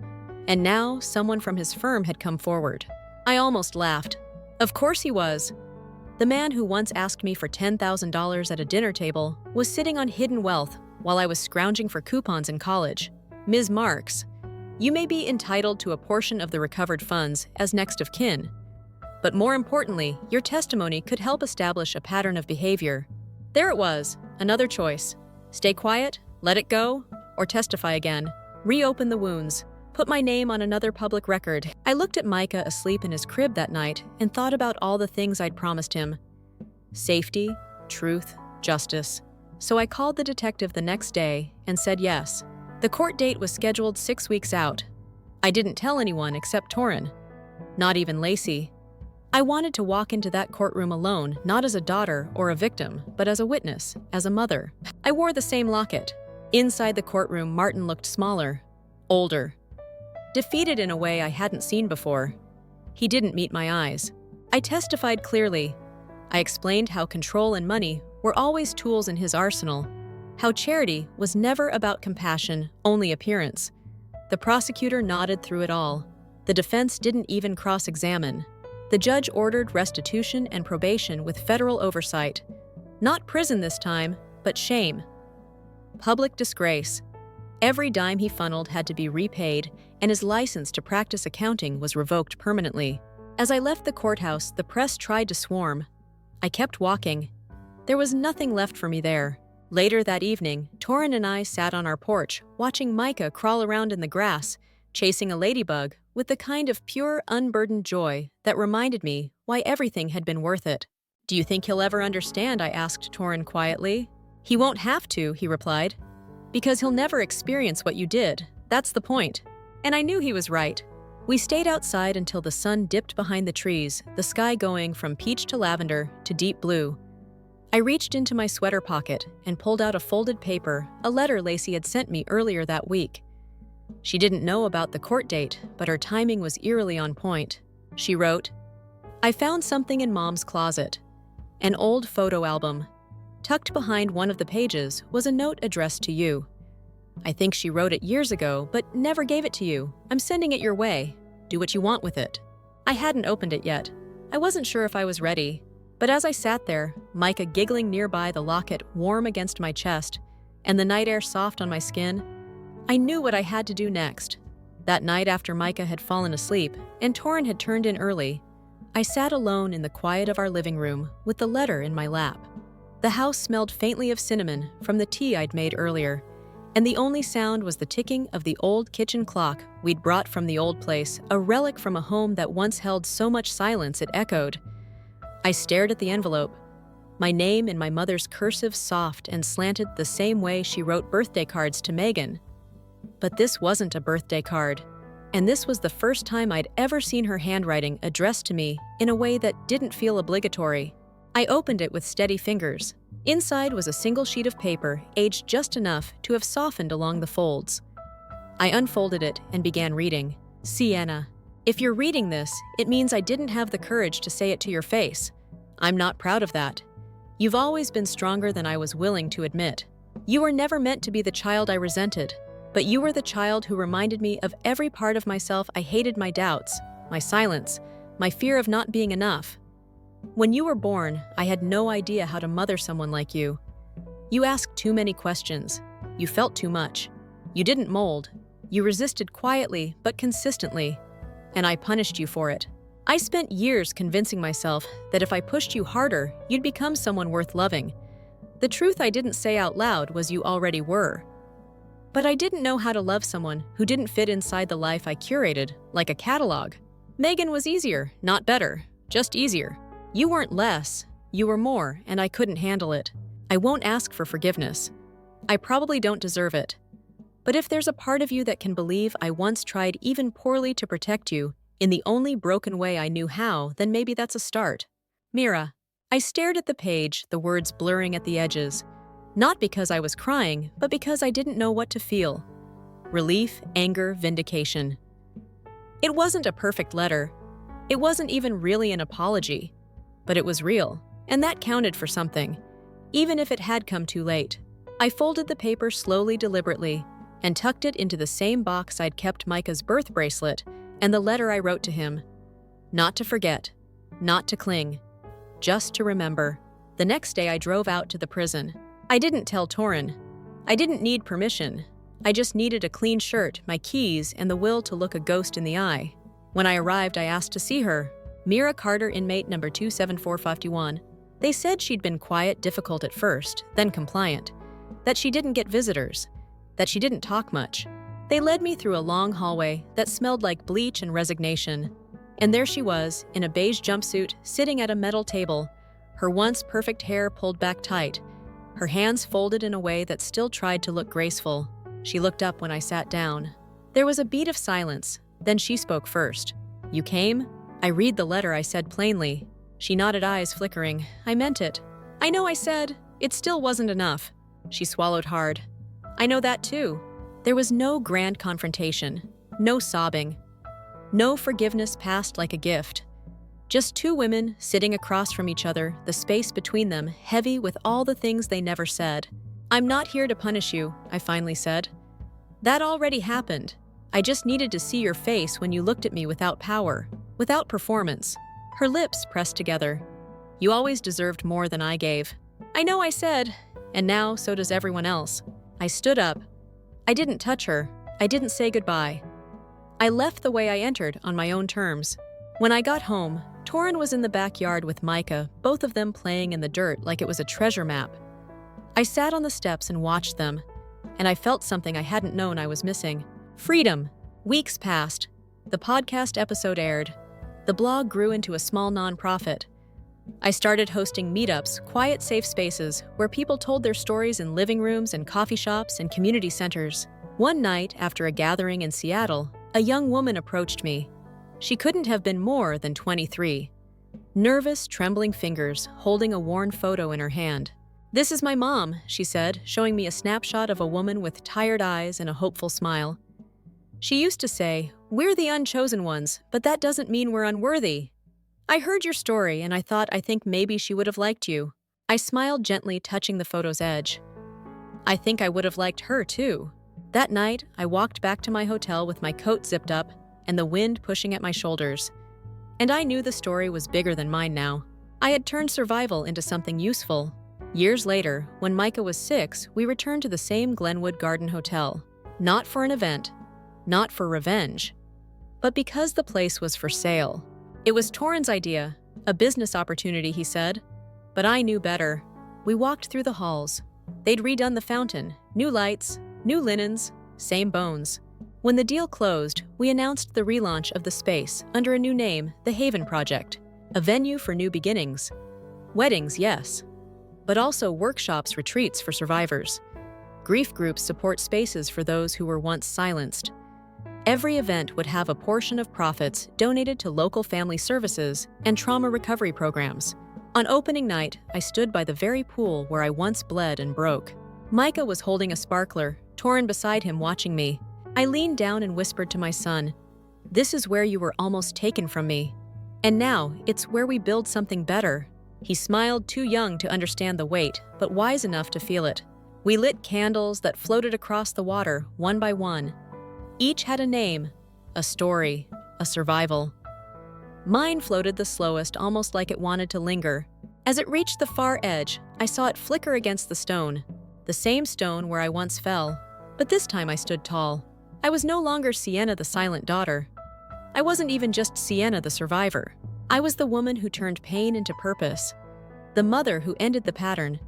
A: And now, someone from his firm had come forward. I almost laughed. Of course he was. The man who once asked me for $10,000 at a dinner table was sitting on hidden wealth while I was scrounging for coupons in college. "Ms. Marks, you may be entitled to a portion of the recovered funds as next of kin. But more importantly, your testimony could help establish a pattern of behavior." There it was, another choice. Stay quiet, let it go, or testify again. Reopen the wounds. Put my name on another public record. I looked at Micah asleep in his crib that night and thought about all the things I'd promised him. Safety, truth, justice. So I called the detective the next day and said yes. The court date was scheduled 6 weeks out. I didn't tell anyone except Torin. Not even Lacey. I wanted to walk into that courtroom alone, not as a daughter or a victim, but as a witness, as a mother. I wore the same locket. Inside the courtroom, Martin looked smaller, older. Defeated in a way I hadn't seen before. He didn't meet my eyes. I testified clearly. I explained how control and money were always tools in his arsenal, how charity was never about compassion, only appearance. The prosecutor nodded through it all. The defense didn't even cross-examine. The judge ordered restitution and probation with federal oversight. Not prison this time, but shame. Public disgrace. Every dime he funneled had to be repaid, and his license to practice accounting was revoked permanently. As I left the courthouse, the press tried to swarm. I kept walking. There was nothing left for me there. Later that evening, Torin and I sat on our porch, watching Micah crawl around in the grass, chasing a ladybug, with the kind of pure, unburdened joy that reminded me why everything had been worth it. "Do you think he'll ever understand?" I asked Torin quietly. "He won't have to," he replied. "Because he'll never experience what you did. That's the point." And I knew he was right. We stayed outside until the sun dipped behind the trees, the sky going from peach to lavender to deep blue. I reached into my sweater pocket and pulled out a folded paper, a letter Lacey had sent me earlier that week. She didn't know about the court date, but her timing was eerily on point. She wrote, "I found something in Mom's closet. An old photo album. Tucked behind one of the pages was a note addressed to you. I think she wrote it years ago, but never gave it to you. I'm sending it your way. Do what you want with it." I hadn't opened it yet. I wasn't sure if I was ready. But as I sat there, Micah giggling nearby, the locket warm against my chest, and the night air soft on my skin, I knew what I had to do next. That night after Micah had fallen asleep and Torin had turned in early, I sat alone in the quiet of our living room with the letter in my lap. The house smelled faintly of cinnamon from the tea I'd made earlier, and the only sound was the ticking of the old kitchen clock we'd brought from the old place, a relic from a home that once held so much silence it echoed. I stared at the envelope. My name in my mother's cursive, soft and slanted the same way she wrote birthday cards to Megan. But this wasn't a birthday card, and this was the first time I'd ever seen her handwriting addressed to me in a way that didn't feel obligatory. I opened it with steady fingers. Inside was a single sheet of paper, aged just enough to have softened along the folds. I unfolded it and began reading. Sienna, if you're reading this, it means I didn't have the courage to say it to your face. I'm not proud of that. You've always been stronger than I was willing to admit. You were never meant to be the child I resented, but you were the child who reminded me of every part of myself I hated: my doubts, my silence, my fear of not being enough. When you were born, I had no idea how to mother someone like you. You asked too many questions. You felt too much. You didn't mold. You resisted quietly but consistently, and I punished you for it. I spent years convincing myself that if I pushed you harder, you'd become someone worth loving. The truth I didn't say out loud was you already were. But I didn't know how to love someone who didn't fit inside the life I curated, like a catalog. Megan was easier, not better, just easier. You weren't less, you were more, and I couldn't handle it. I won't ask for forgiveness. I probably don't deserve it. But if there's a part of you that can believe I once tried even poorly to protect you, in the only broken way I knew how, then maybe that's a start. Mira. I stared at the page, the words blurring at the edges. Not because I was crying, but because I didn't know what to feel. Relief, anger, vindication. It wasn't a perfect letter. It wasn't even really an apology. But it was real, and that counted for something, even if it had come too late. I folded the paper slowly, deliberately, and tucked it into the same box I'd kept Micah's birth bracelet and the letter I wrote to him. Not to forget, not to cling, just to remember. The next day I drove out to the prison. I didn't tell Torin. I didn't need permission. I just needed a clean shirt, my keys, and the will to look a ghost in the eye. When I arrived, I asked to see her. Mira Carter, inmate number 27451. They said she'd been quiet, difficult at first, then compliant. That she didn't get visitors. That she didn't talk much. They led me through a long hallway that smelled like bleach and resignation. And there she was, in a beige jumpsuit, sitting at a metal table, her once perfect hair pulled back tight, her hands folded in a way that still tried to look graceful. She looked up when I sat down. There was a beat of silence, then she spoke first. You came? I read the letter, I said plainly. She nodded, eyes flickering. I meant it. I know I said. It still wasn't enough. She swallowed hard. I know that too. There was no grand confrontation, no sobbing, no forgiveness passed like a gift. Just two women sitting across from each other, the space between them heavy with all the things they never said. I'm not here to punish you, I finally said. That already happened. I just needed to see your face when you looked at me without power, without performance. Her lips pressed together. You always deserved more than I gave. I know I said, and now so does everyone else. I stood up. I didn't touch her. I didn't say goodbye. I left the way I entered, on my own terms. When I got home, Torin was in the backyard with Micah, both of them playing in the dirt like it was a treasure map. I sat on the steps and watched them, and I felt something I hadn't known I was missing. Freedom. Weeks passed. The podcast episode aired. The blog grew into a small nonprofit. I started hosting meetups, quiet, safe spaces where people told their stories in living rooms and coffee shops and community centers. One night, after a gathering in Seattle, a young woman approached me. She couldn't have been more than 23. Nervous, trembling fingers holding a worn photo in her hand. This is my mom, she said, showing me a snapshot of a woman with tired eyes and a hopeful smile. She used to say, "We're the unchosen ones, but that doesn't mean we're unworthy." I heard your story and I think maybe she would have liked you. I smiled gently, touching the photo's edge. I think I would have liked her too. That night, I walked back to my hotel with my coat zipped up and the wind pushing at my shoulders. And I knew the story was bigger than mine now. I had turned survival into something useful. Years later, when Micah was 6, we returned to the same Glenwood Garden Hotel. Not for an event, not for revenge, but because the place was for sale. It was Torin's idea, a business opportunity, he said. But I knew better. We walked through the halls. They'd redone the fountain, new lights, new linens, same bones. When the deal closed, we announced the relaunch of the space under a new name, the Haven Project, a venue for new beginnings. Weddings, yes, but also workshops, retreats for survivors. Grief groups support spaces for those who were once silenced. Every event would have a portion of profits donated to local family services and trauma recovery programs. On opening night, I stood by the very pool where I once bled and broke. Micah was holding a sparkler, Torin beside him watching me. I leaned down and whispered to my son, "This is where you were almost taken from me. And now, it's where we build something better." He smiled, too young to understand the weight, but wise enough to feel it. We lit candles that floated across the water, one by one. Each had a name, a story, a survival. Mine floated the slowest, almost like it wanted to linger. As it reached the far edge, I saw it flicker against the stone. The same stone where I once fell, but this time I stood tall. I was no longer Sienna, the silent daughter. I wasn't even just Sienna, the survivor. I was the woman who turned pain into purpose, the mother who ended the pattern,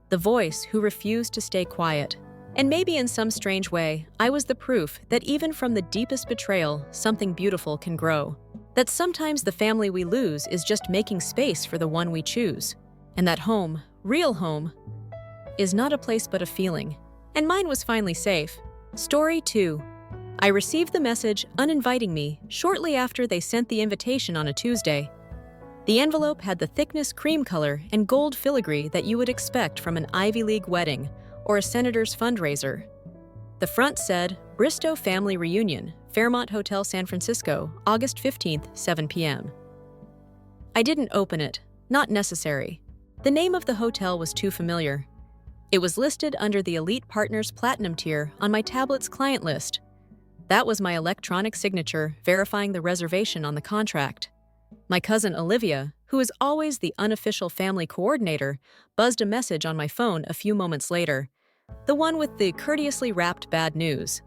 A: the voice who refused to stay quiet. And maybe in some strange way, I was the proof that even from the deepest betrayal, something beautiful can grow. That sometimes the family we lose is just making space for the one we choose. And that home, real home, is not a place but a feeling. And mine was finally safe. Story 2. I received the message uninviting me shortly after they sent the invitation on a Tuesday. The envelope had the thickness, cream color, and gold filigree that you would expect from an Ivy League wedding or a senator's fundraiser. The front said, Bristow Family Reunion, Fairmont Hotel, San Francisco, August 15th, 7 p.m. I didn't open it. Not necessary. The name of the hotel was too familiar. It was listed under the Elite Partners Platinum tier on my tablet's client list. That was my electronic signature verifying the reservation on the contract. My cousin Olivia, who is always the unofficial family coordinator, buzzed a message on my phone a few moments later. The one with the courteously wrapped bad news.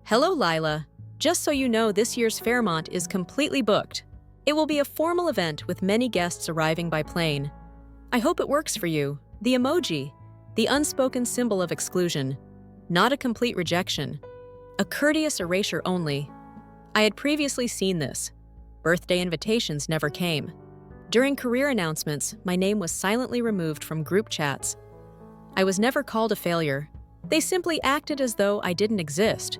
A: "Hello, Lila. Just so you know, this year's Fairmont is completely booked. It will be a formal event with many guests arriving by plane. I hope it works for you." The emoji, the unspoken symbol of exclusion. Not a complete rejection. A courteous erasure only. I had previously seen this. Birthday invitations never came. During career announcements, my name was silently removed from group chats. I was never called a failure. They simply acted as though I didn't exist.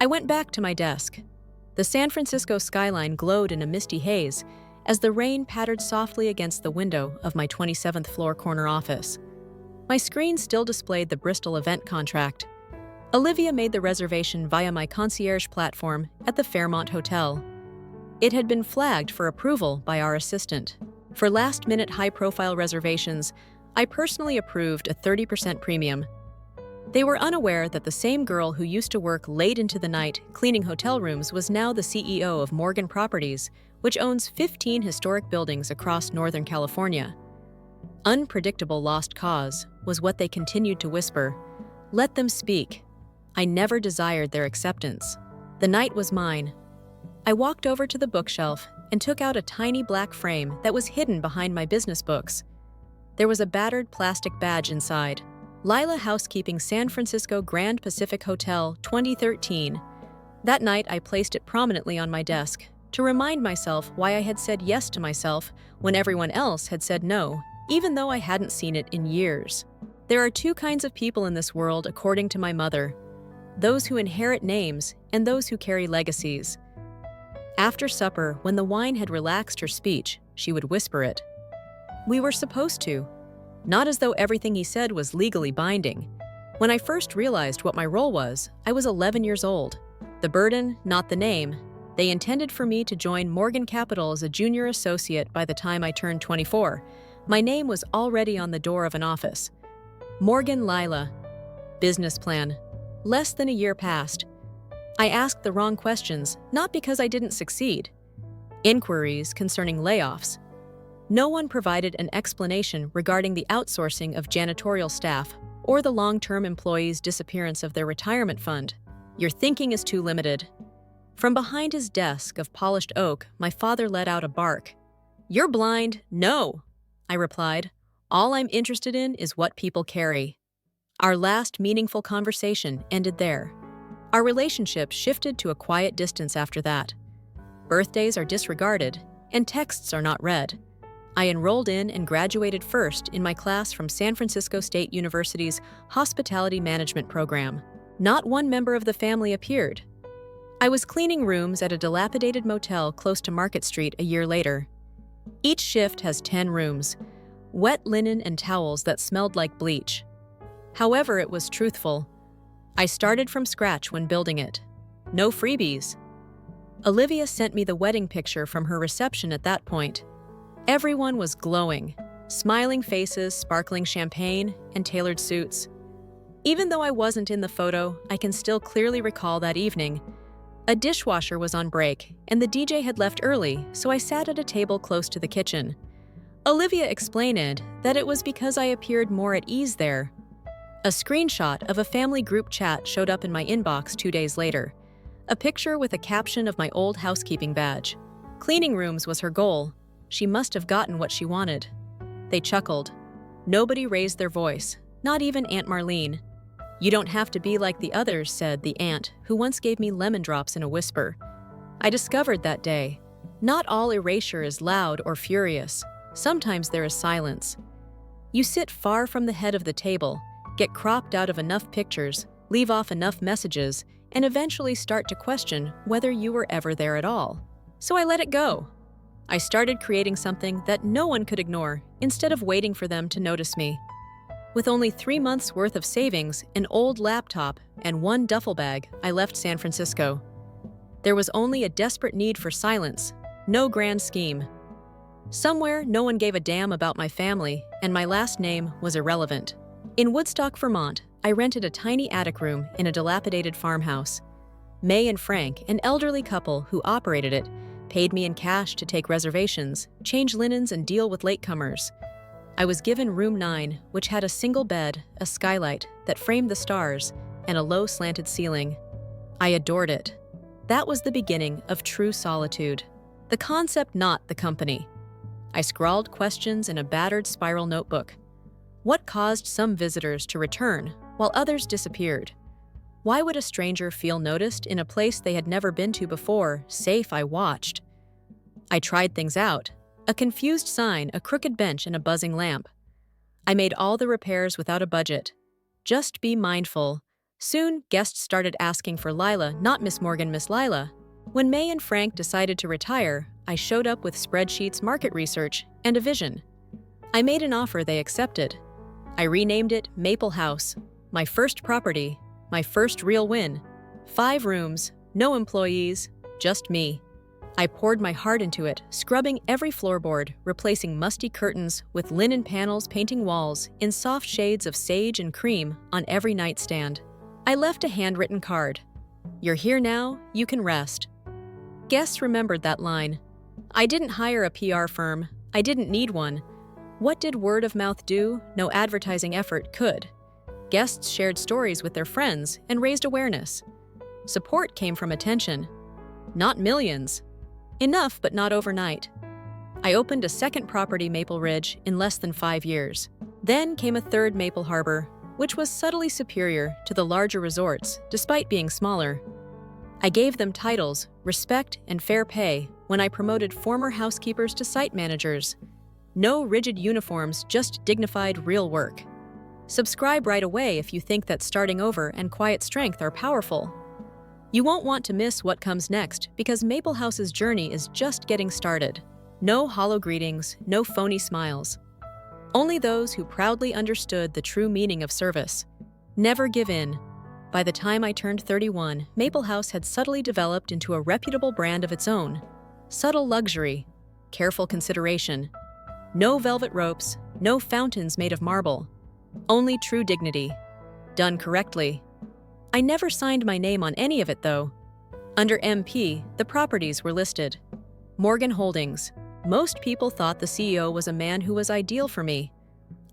A: I went back to my desk. The San Francisco skyline glowed in a misty haze as the rain pattered softly against the window of my 27th floor corner office. My screen still displayed the Bristol event contract. Olivia made the reservation via my concierge platform at the Fairmont Hotel. It had been flagged for approval by our assistant. For last-minute high-profile reservations, I personally approved a 30% premium. They were unaware that the same girl who used to work late into the night cleaning hotel rooms was now the CEO of Morgan Properties, which owns 15 historic buildings across Northern California. Unpredictable lost cause was what they continued to whisper. Let them speak. I never desired their acceptance. The night was mine. I walked over to the bookshelf and took out a tiny black frame that was hidden behind my business books. There was a battered plastic badge inside. Lila Housekeeping, San Francisco Grand Pacific Hotel, 2013. That night, I placed it prominently on my desk to remind myself why I had said yes to myself when everyone else had said no, even though I hadn't seen it in years. There are two kinds of people in this world, according to my mother. Those who inherit names and those who carry legacies. After supper, when the wine had relaxed her speech, she would whisper it. We were supposed to. Not as though everything he said was legally binding. When I first realized what my role was, I was 11 years old. The burden, not the name. They intended for me to join Morgan Capital as a junior associate by the time I turned 24. My name was already on the door of an office. Morgan Lila. Business plan. Less than a year passed. I asked the wrong questions, not because I didn't succeed. Inquiries concerning layoffs. No one provided an explanation regarding the outsourcing of janitorial staff or the long-term employees' disappearance of their retirement fund. Your thinking is too limited. From behind his desk of polished oak, my father let out a bark. You're blind? No, I replied. All I'm interested in is what people carry. Our last meaningful conversation ended there. Our relationship shifted to a quiet distance after that. Birthdays are disregarded, and texts are not read. I enrolled in and graduated first in my class from San Francisco State University's Hospitality Management program. Not one member of the family appeared. I was cleaning rooms at a dilapidated motel close to Market Street a year later. Each shift has 10 rooms, wet linen and towels that smelled like bleach. However, it was truthful. I started from scratch when building it. No freebies. Olivia sent me the wedding picture from her reception at that point. Everyone was glowing, smiling faces, sparkling champagne, and tailored suits. Even though I wasn't in the photo, I can still clearly recall that evening. A dishwasher was on break, and the DJ had left early, so I sat at a table close to the kitchen. Olivia explained that it was because I appeared more at ease there. A screenshot of a family group chat showed up in my inbox 2 days later. A picture with a caption of my old housekeeping badge. Cleaning rooms was her goal. She must have gotten what she wanted. They chuckled. Nobody raised their voice, not even Aunt Marlene. "You don't have to be like the others," said the aunt, who once gave me lemon drops in a whisper. I discovered that day, not all erasure is loud or furious. Sometimes there is silence. You sit far from the head of the table, get cropped out of enough pictures, leave off enough messages, and eventually start to question whether you were ever there at all. So I let it go. I started creating something that no one could ignore instead of waiting for them to notice me. With only 3 months' worth of savings, an old laptop, and one duffel bag, I left San Francisco. There was only a desperate need for silence, no grand scheme. Somewhere, no one gave a damn about my family, and my last name was irrelevant. In Woodstock, Vermont, I rented a tiny attic room in a dilapidated farmhouse. May and Frank, an elderly couple who operated it, paid me in cash to take reservations, change linens, and deal with latecomers. I was given room 9, which had a single bed, a skylight that framed the stars, and a low slanted ceiling. I adored it. That was the beginning of true solitude. The concept, not the company. I scrawled questions in a battered spiral notebook. What caused some visitors to return while others disappeared? Why would a stranger feel noticed in a place they had never been to before? Safe, I watched. I tried things out. A confused sign, a crooked bench, and a buzzing lamp. I made all the repairs without a budget. Just be mindful. Soon, guests started asking for Lila, not Miss Morgan, Miss Lila. When May and Frank decided to retire, I showed up with spreadsheets, market research, and a vision. I made an offer they accepted. I renamed it Maple House, my first property, my first real win. 5 rooms, no employees, just me. I poured my heart into it, scrubbing every floorboard, replacing musty curtains with linen panels, painting walls in soft shades of sage and cream on every nightstand. I left a handwritten card. "You're here now, you can rest." Guests remembered that line. I didn't hire a PR firm. I didn't need one. What did word of mouth do? No advertising effort could. Guests shared stories with their friends and raised awareness. Support came from attention. Not millions. Enough, but not overnight. I opened a second property, Maple Ridge, in less than 5 years. Then came a third, Maple Harbor, which was subtly superior to the larger resorts, despite being smaller. I gave them titles, respect, and fair pay when I promoted former housekeepers to site managers. No rigid uniforms, just dignified, real work. Subscribe right away if you think that starting over and quiet strength are powerful. You won't want to miss what comes next because Maple House's journey is just getting started. No hollow greetings, no phony smiles. Only those who proudly understood the true meaning of service. Never give in. By the time I turned 31, Maple House had subtly developed into a reputable brand of its own. Subtle luxury, careful consideration. No velvet ropes, no fountains made of marble. Only true dignity. Done correctly. I never signed my name on any of it, though. Under MP, the properties were listed. Morgan Holdings. Most people thought the CEO was a man who was ideal for me.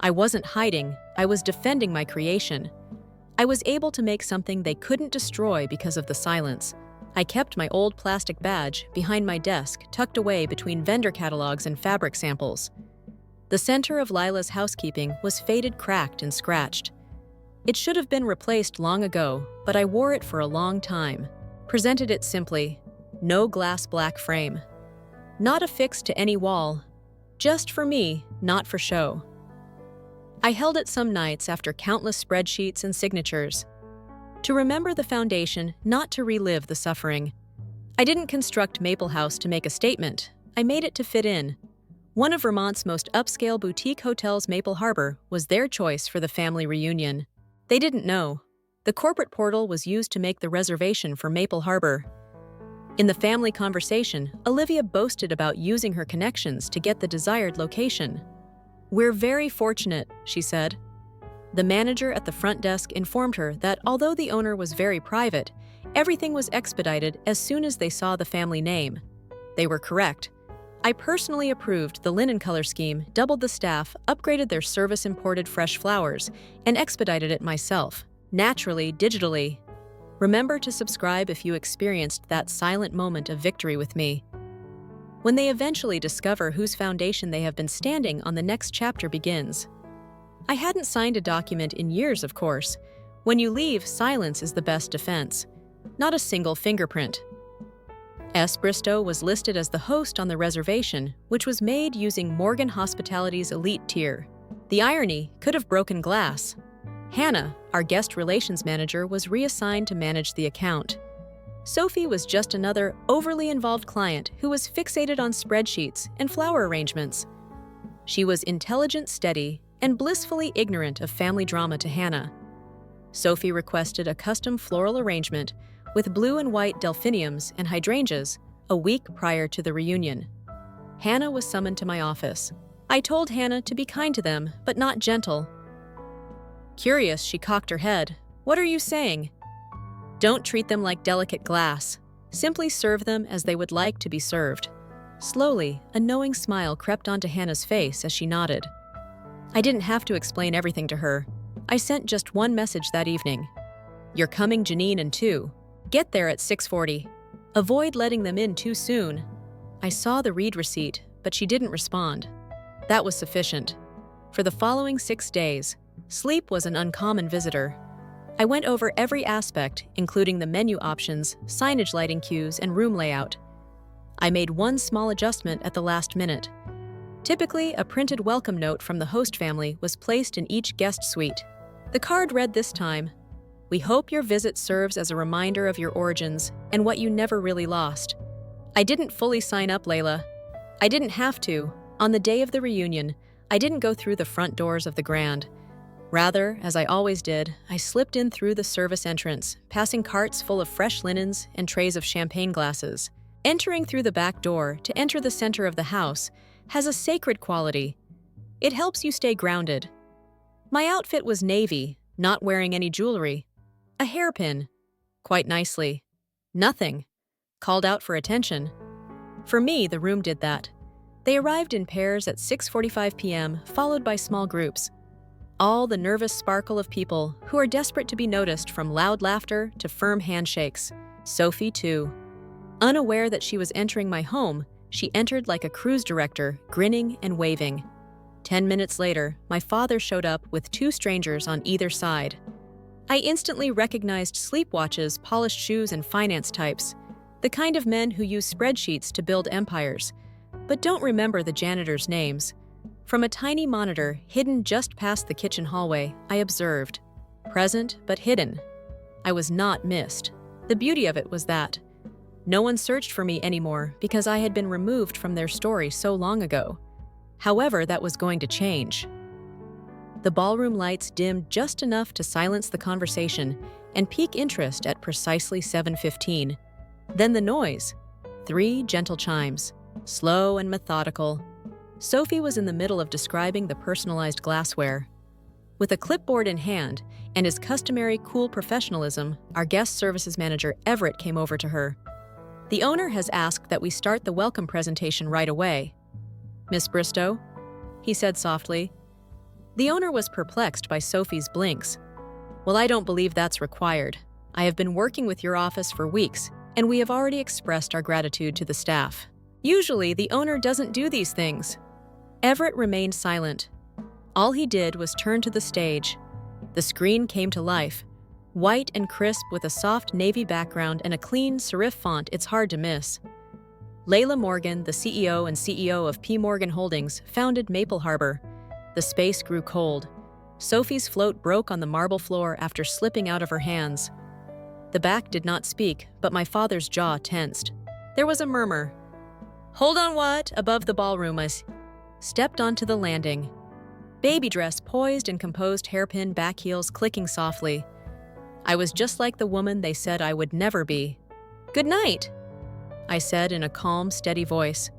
A: I wasn't hiding, I was defending my creation. I was able to make something they couldn't destroy because of the silence. I kept my old plastic badge behind my desk, tucked away between vendor catalogs and fabric samples. The center of Lila's housekeeping was faded, cracked, and scratched. It should have been replaced long ago, but I wore it for a long time. Presented it simply. No glass black frame. Not affixed to any wall. Just for me, not for show. I held it some nights after countless spreadsheets and signatures. To remember the foundation, not to relive the suffering. I didn't construct Maple House to make a statement. I made it to fit in. One of Vermont's most upscale boutique hotels, Maple Harbor, was their choice for the family reunion. They didn't know. The corporate portal was used to make the reservation for Maple Harbor. In the family conversation, Olivia boasted about using her connections to get the desired location. "We're very fortunate," she said. The manager at the front desk informed her that although the owner was very private, everything was expedited as soon as they saw the family name. They were correct. I personally approved the linen color scheme, doubled the staff, upgraded their service, imported fresh flowers, and expedited it myself, naturally, digitally. Remember to subscribe if you experienced that silent moment of victory with me. When they eventually discover whose foundation they have been standing on, the next chapter begins. I hadn't signed a document in years, of course. When you leave, silence is the best defense. Not a single fingerprint. S. Bristow was listed as the host on the reservation, which was made using Morgan Hospitality's elite tier. The irony could have broken glass. Hannah, our guest relations manager, was reassigned to manage the account. Sophie was just another overly involved client who was fixated on spreadsheets and flower arrangements. She was intelligent, steady, and blissfully ignorant of family drama to Hannah. Sophie requested a custom floral arrangement with blue and white delphiniums and hydrangeas a week prior to the reunion. Hannah was summoned to my office. I told Hannah to be kind to them, but not gentle. Curious, she cocked her head. "What are you saying?" "Don't treat them like delicate glass. Simply serve them as they would like to be served." Slowly, a knowing smile crept onto Hannah's face as she nodded. I didn't have to explain everything to her. I sent just one message that evening. "You're coming, Janine and 2. Get there at 6:40. Avoid letting them in too soon." I saw the read receipt, but she didn't respond. That was sufficient. For the following 6 days, sleep was an uncommon visitor. I went over every aspect, including the menu options, signage, lighting cues, and room layout. I made one small adjustment at the last minute. Typically, a printed welcome note from the host family was placed in each guest suite. The card read this time, "We hope your visit serves as a reminder of your origins and what you never really lost." I didn't fully sign up, Layla. I didn't have to. On the day of the reunion, I didn't go through the front doors of the Grand. Rather, as I always did, I slipped in through the service entrance, passing carts full of fresh linens and trays of champagne glasses. Entering through the back door to enter the center of the house has a sacred quality. It helps you stay grounded. My outfit was navy, not wearing any jewelry. A hairpin. Quite nicely. Nothing. Called out for attention. For me, the room did that. They arrived in pairs at 6:45 p.m., followed by small groups. All the nervous sparkle of people who are desperate to be noticed, from loud laughter to firm handshakes. Sophie, too. Unaware that she was entering my home, she entered like a cruise director, grinning and waving. 10 minutes later, my father showed up with 2 strangers on either side. I instantly recognized sleepwatches, polished shoes, and finance types, the kind of men who use spreadsheets to build empires, but don't remember the janitors' names. From a tiny monitor hidden just past the kitchen hallway, I observed. Present, but hidden. I was not missed. The beauty of it was that no one searched for me anymore because I had been removed from their story so long ago. However, that was going to change. The ballroom lights dimmed just enough to silence the conversation and pique interest at precisely 7:15. Then the noise. 3 gentle chimes, slow and methodical. Sophie was in the middle of describing the personalized glassware. With a clipboard in hand and his customary cool professionalism, our guest services manager Everett came over to her. "The owner has asked that we start the welcome presentation right away." "Miss Bristow?" he said softly. The owner was perplexed by Sophie's blinks. "Well, I don't believe that's required. I have been working with your office for weeks, and we have already expressed our gratitude to the staff. Usually, the owner doesn't do these things." Everett remained silent. All he did was turn to the stage. The screen came to life. White and crisp with a soft navy background and a clean serif font it's hard to miss. Layla Morgan, the CEO of P. Morgan Holdings, founded Maple Harbor. The space grew cold. Sophie's float broke on the marble floor after slipping out of her hands. The back did not speak, but my father's jaw tensed. There was a murmur. "Hold on what?" above the ballroom. I stepped onto the landing. Baby dress poised and composed, hairpin back heels clicking softly. I was just like the woman they said I would never be. "Good night," I said in a calm, steady voice.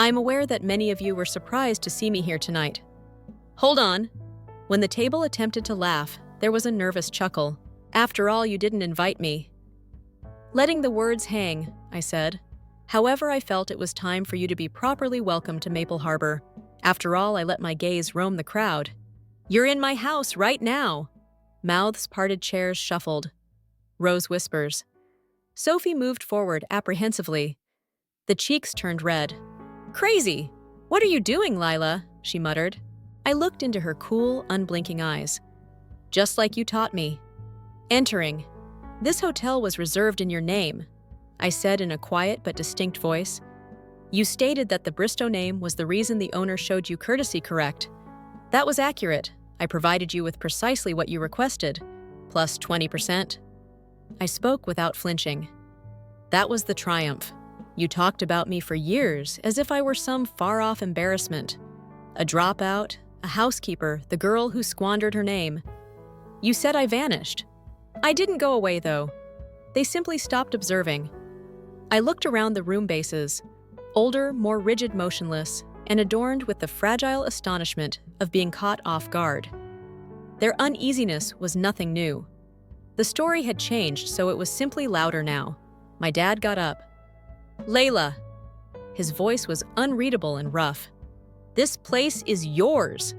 A: "I'm aware that many of you were surprised to see me here tonight." "Hold on." When the table attempted to laugh, there was a nervous chuckle. "After all, you didn't invite me." Letting the words hang, I said. "However, I felt it was time for you to be properly welcome to Maple Harbor. After all, I let my gaze roam the crowd. You're in my house right now." Mouths parted, chairs shuffled. Rose whispers. Sophie moved forward apprehensively. The cheeks turned red. "Crazy! What are you doing, Lila?" she muttered. I looked into her cool, unblinking eyes. "Just like you taught me." "Entering. This hotel was reserved in your name," I said in a quiet but distinct voice. "You stated that the Bristow name was the reason the owner showed you courtesy, correct?" "That was accurate. I provided you with precisely what you requested, plus 20%. I spoke without flinching. "That was the triumph. You talked about me for years as if I were some far-off embarrassment. A dropout, a housekeeper, the girl who squandered her name. You said I vanished. I didn't go away, though. They simply stopped observing." I looked around the room bases, older, more rigid, motionless, and adorned with the fragile astonishment of being caught off guard. Their uneasiness was nothing new. The story had changed, so it was simply louder now. My dad got up. "Layla." His voice was unreadable and rough. "This place is yours,"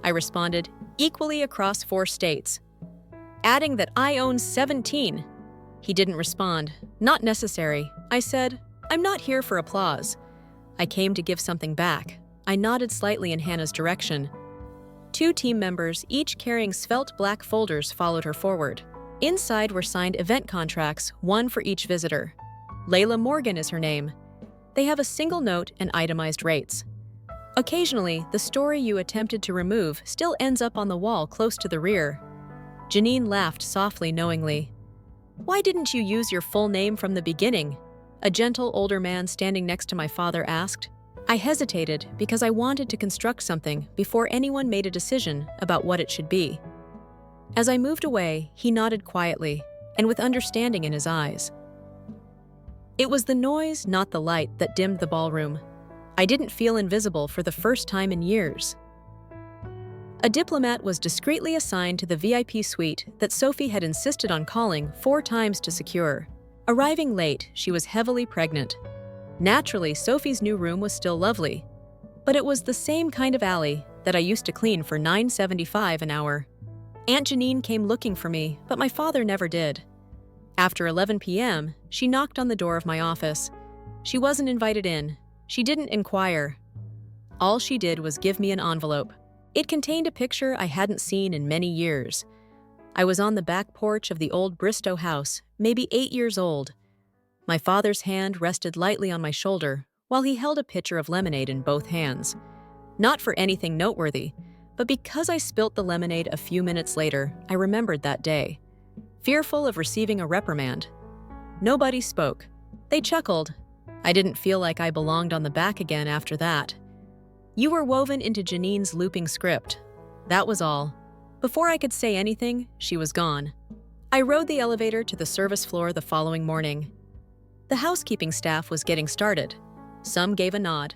A: I responded, equally across 4 states. Adding that I own 17. He didn't respond. "Not necessary," I said. "I'm not here for applause. I came to give something back." I nodded slightly in Hannah's direction. 2 team members, each carrying svelte black folders, followed her forward. Inside were signed event contracts, one for each visitor. Layla Morgan is her name. They have a single note and itemized rates. Occasionally, the story you attempted to remove still ends up on the wall close to the rear. Janine laughed softly, knowingly. "Why didn't you use your full name from the beginning?" a gentle older man standing next to my father asked. I hesitated because I wanted to construct something before anyone made a decision about what it should be. As I moved away, he nodded quietly and with understanding in his eyes. It was the noise, not the light, that dimmed the ballroom. I didn't feel invisible for the first time in years. A diplomat was discreetly assigned to the VIP suite that Sophie had insisted on calling 4 times to secure. Arriving late, she was heavily pregnant. Naturally, Sophie's new room was still lovely, but it was the same kind of alley that I used to clean for $9.75 an hour. Aunt Janine came looking for me, but my father never did. After 11 p.m., she knocked on the door of my office. She wasn't invited in. She didn't inquire. All she did was give me an envelope. It contained a picture I hadn't seen in many years. I was on the back porch of the old Bristow house, maybe 8 years old. My father's hand rested lightly on my shoulder while he held a pitcher of lemonade in both hands. Not for anything noteworthy, but because I spilt the lemonade a few minutes later, I remembered that day, fearful of receiving a reprimand. Nobody spoke. They chuckled. I didn't feel like I belonged on the back again after that. You were woven into Janine's looping script. That was all. Before I could say anything, she was gone. I rode the elevator to the service floor the following morning. The housekeeping staff was getting started. Some gave a nod.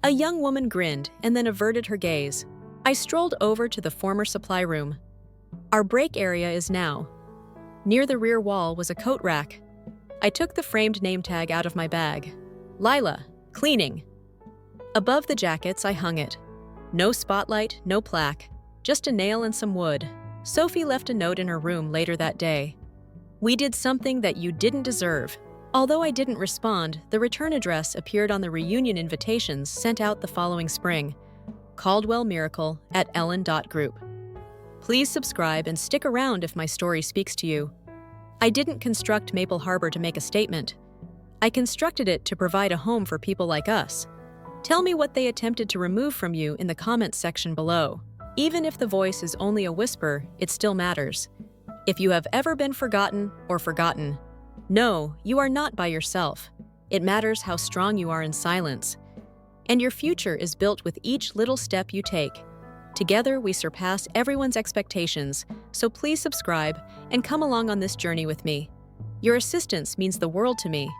A: A young woman grinned and then averted her gaze. I strolled over to the former supply room. Our break area is now. Near the rear wall was a coat rack. I took the framed name tag out of my bag. Lila, cleaning. Above the jackets, I hung it. No spotlight, no plaque, just a nail and some wood. Sophie left a note in her room later that day. "We did something that you didn't deserve." Although I didn't respond, the return address appeared on the reunion invitations sent out the following spring. Caldwell Miracle at Ellen.Group. Please subscribe and stick around if my story speaks to you. I didn't construct Maple Harbor to make a statement. I constructed it to provide a home for people like us. Tell me what they attempted to remove from you in the comments section below. Even if the voice is only a whisper, it still matters. If you have ever been forgotten or forgotten, no, you are not by yourself. It matters how strong you are in silence. And your future is built with each little step you take. Together, we surpass everyone's expectations, so please subscribe and come along on this journey with me. Your assistance means the world to me.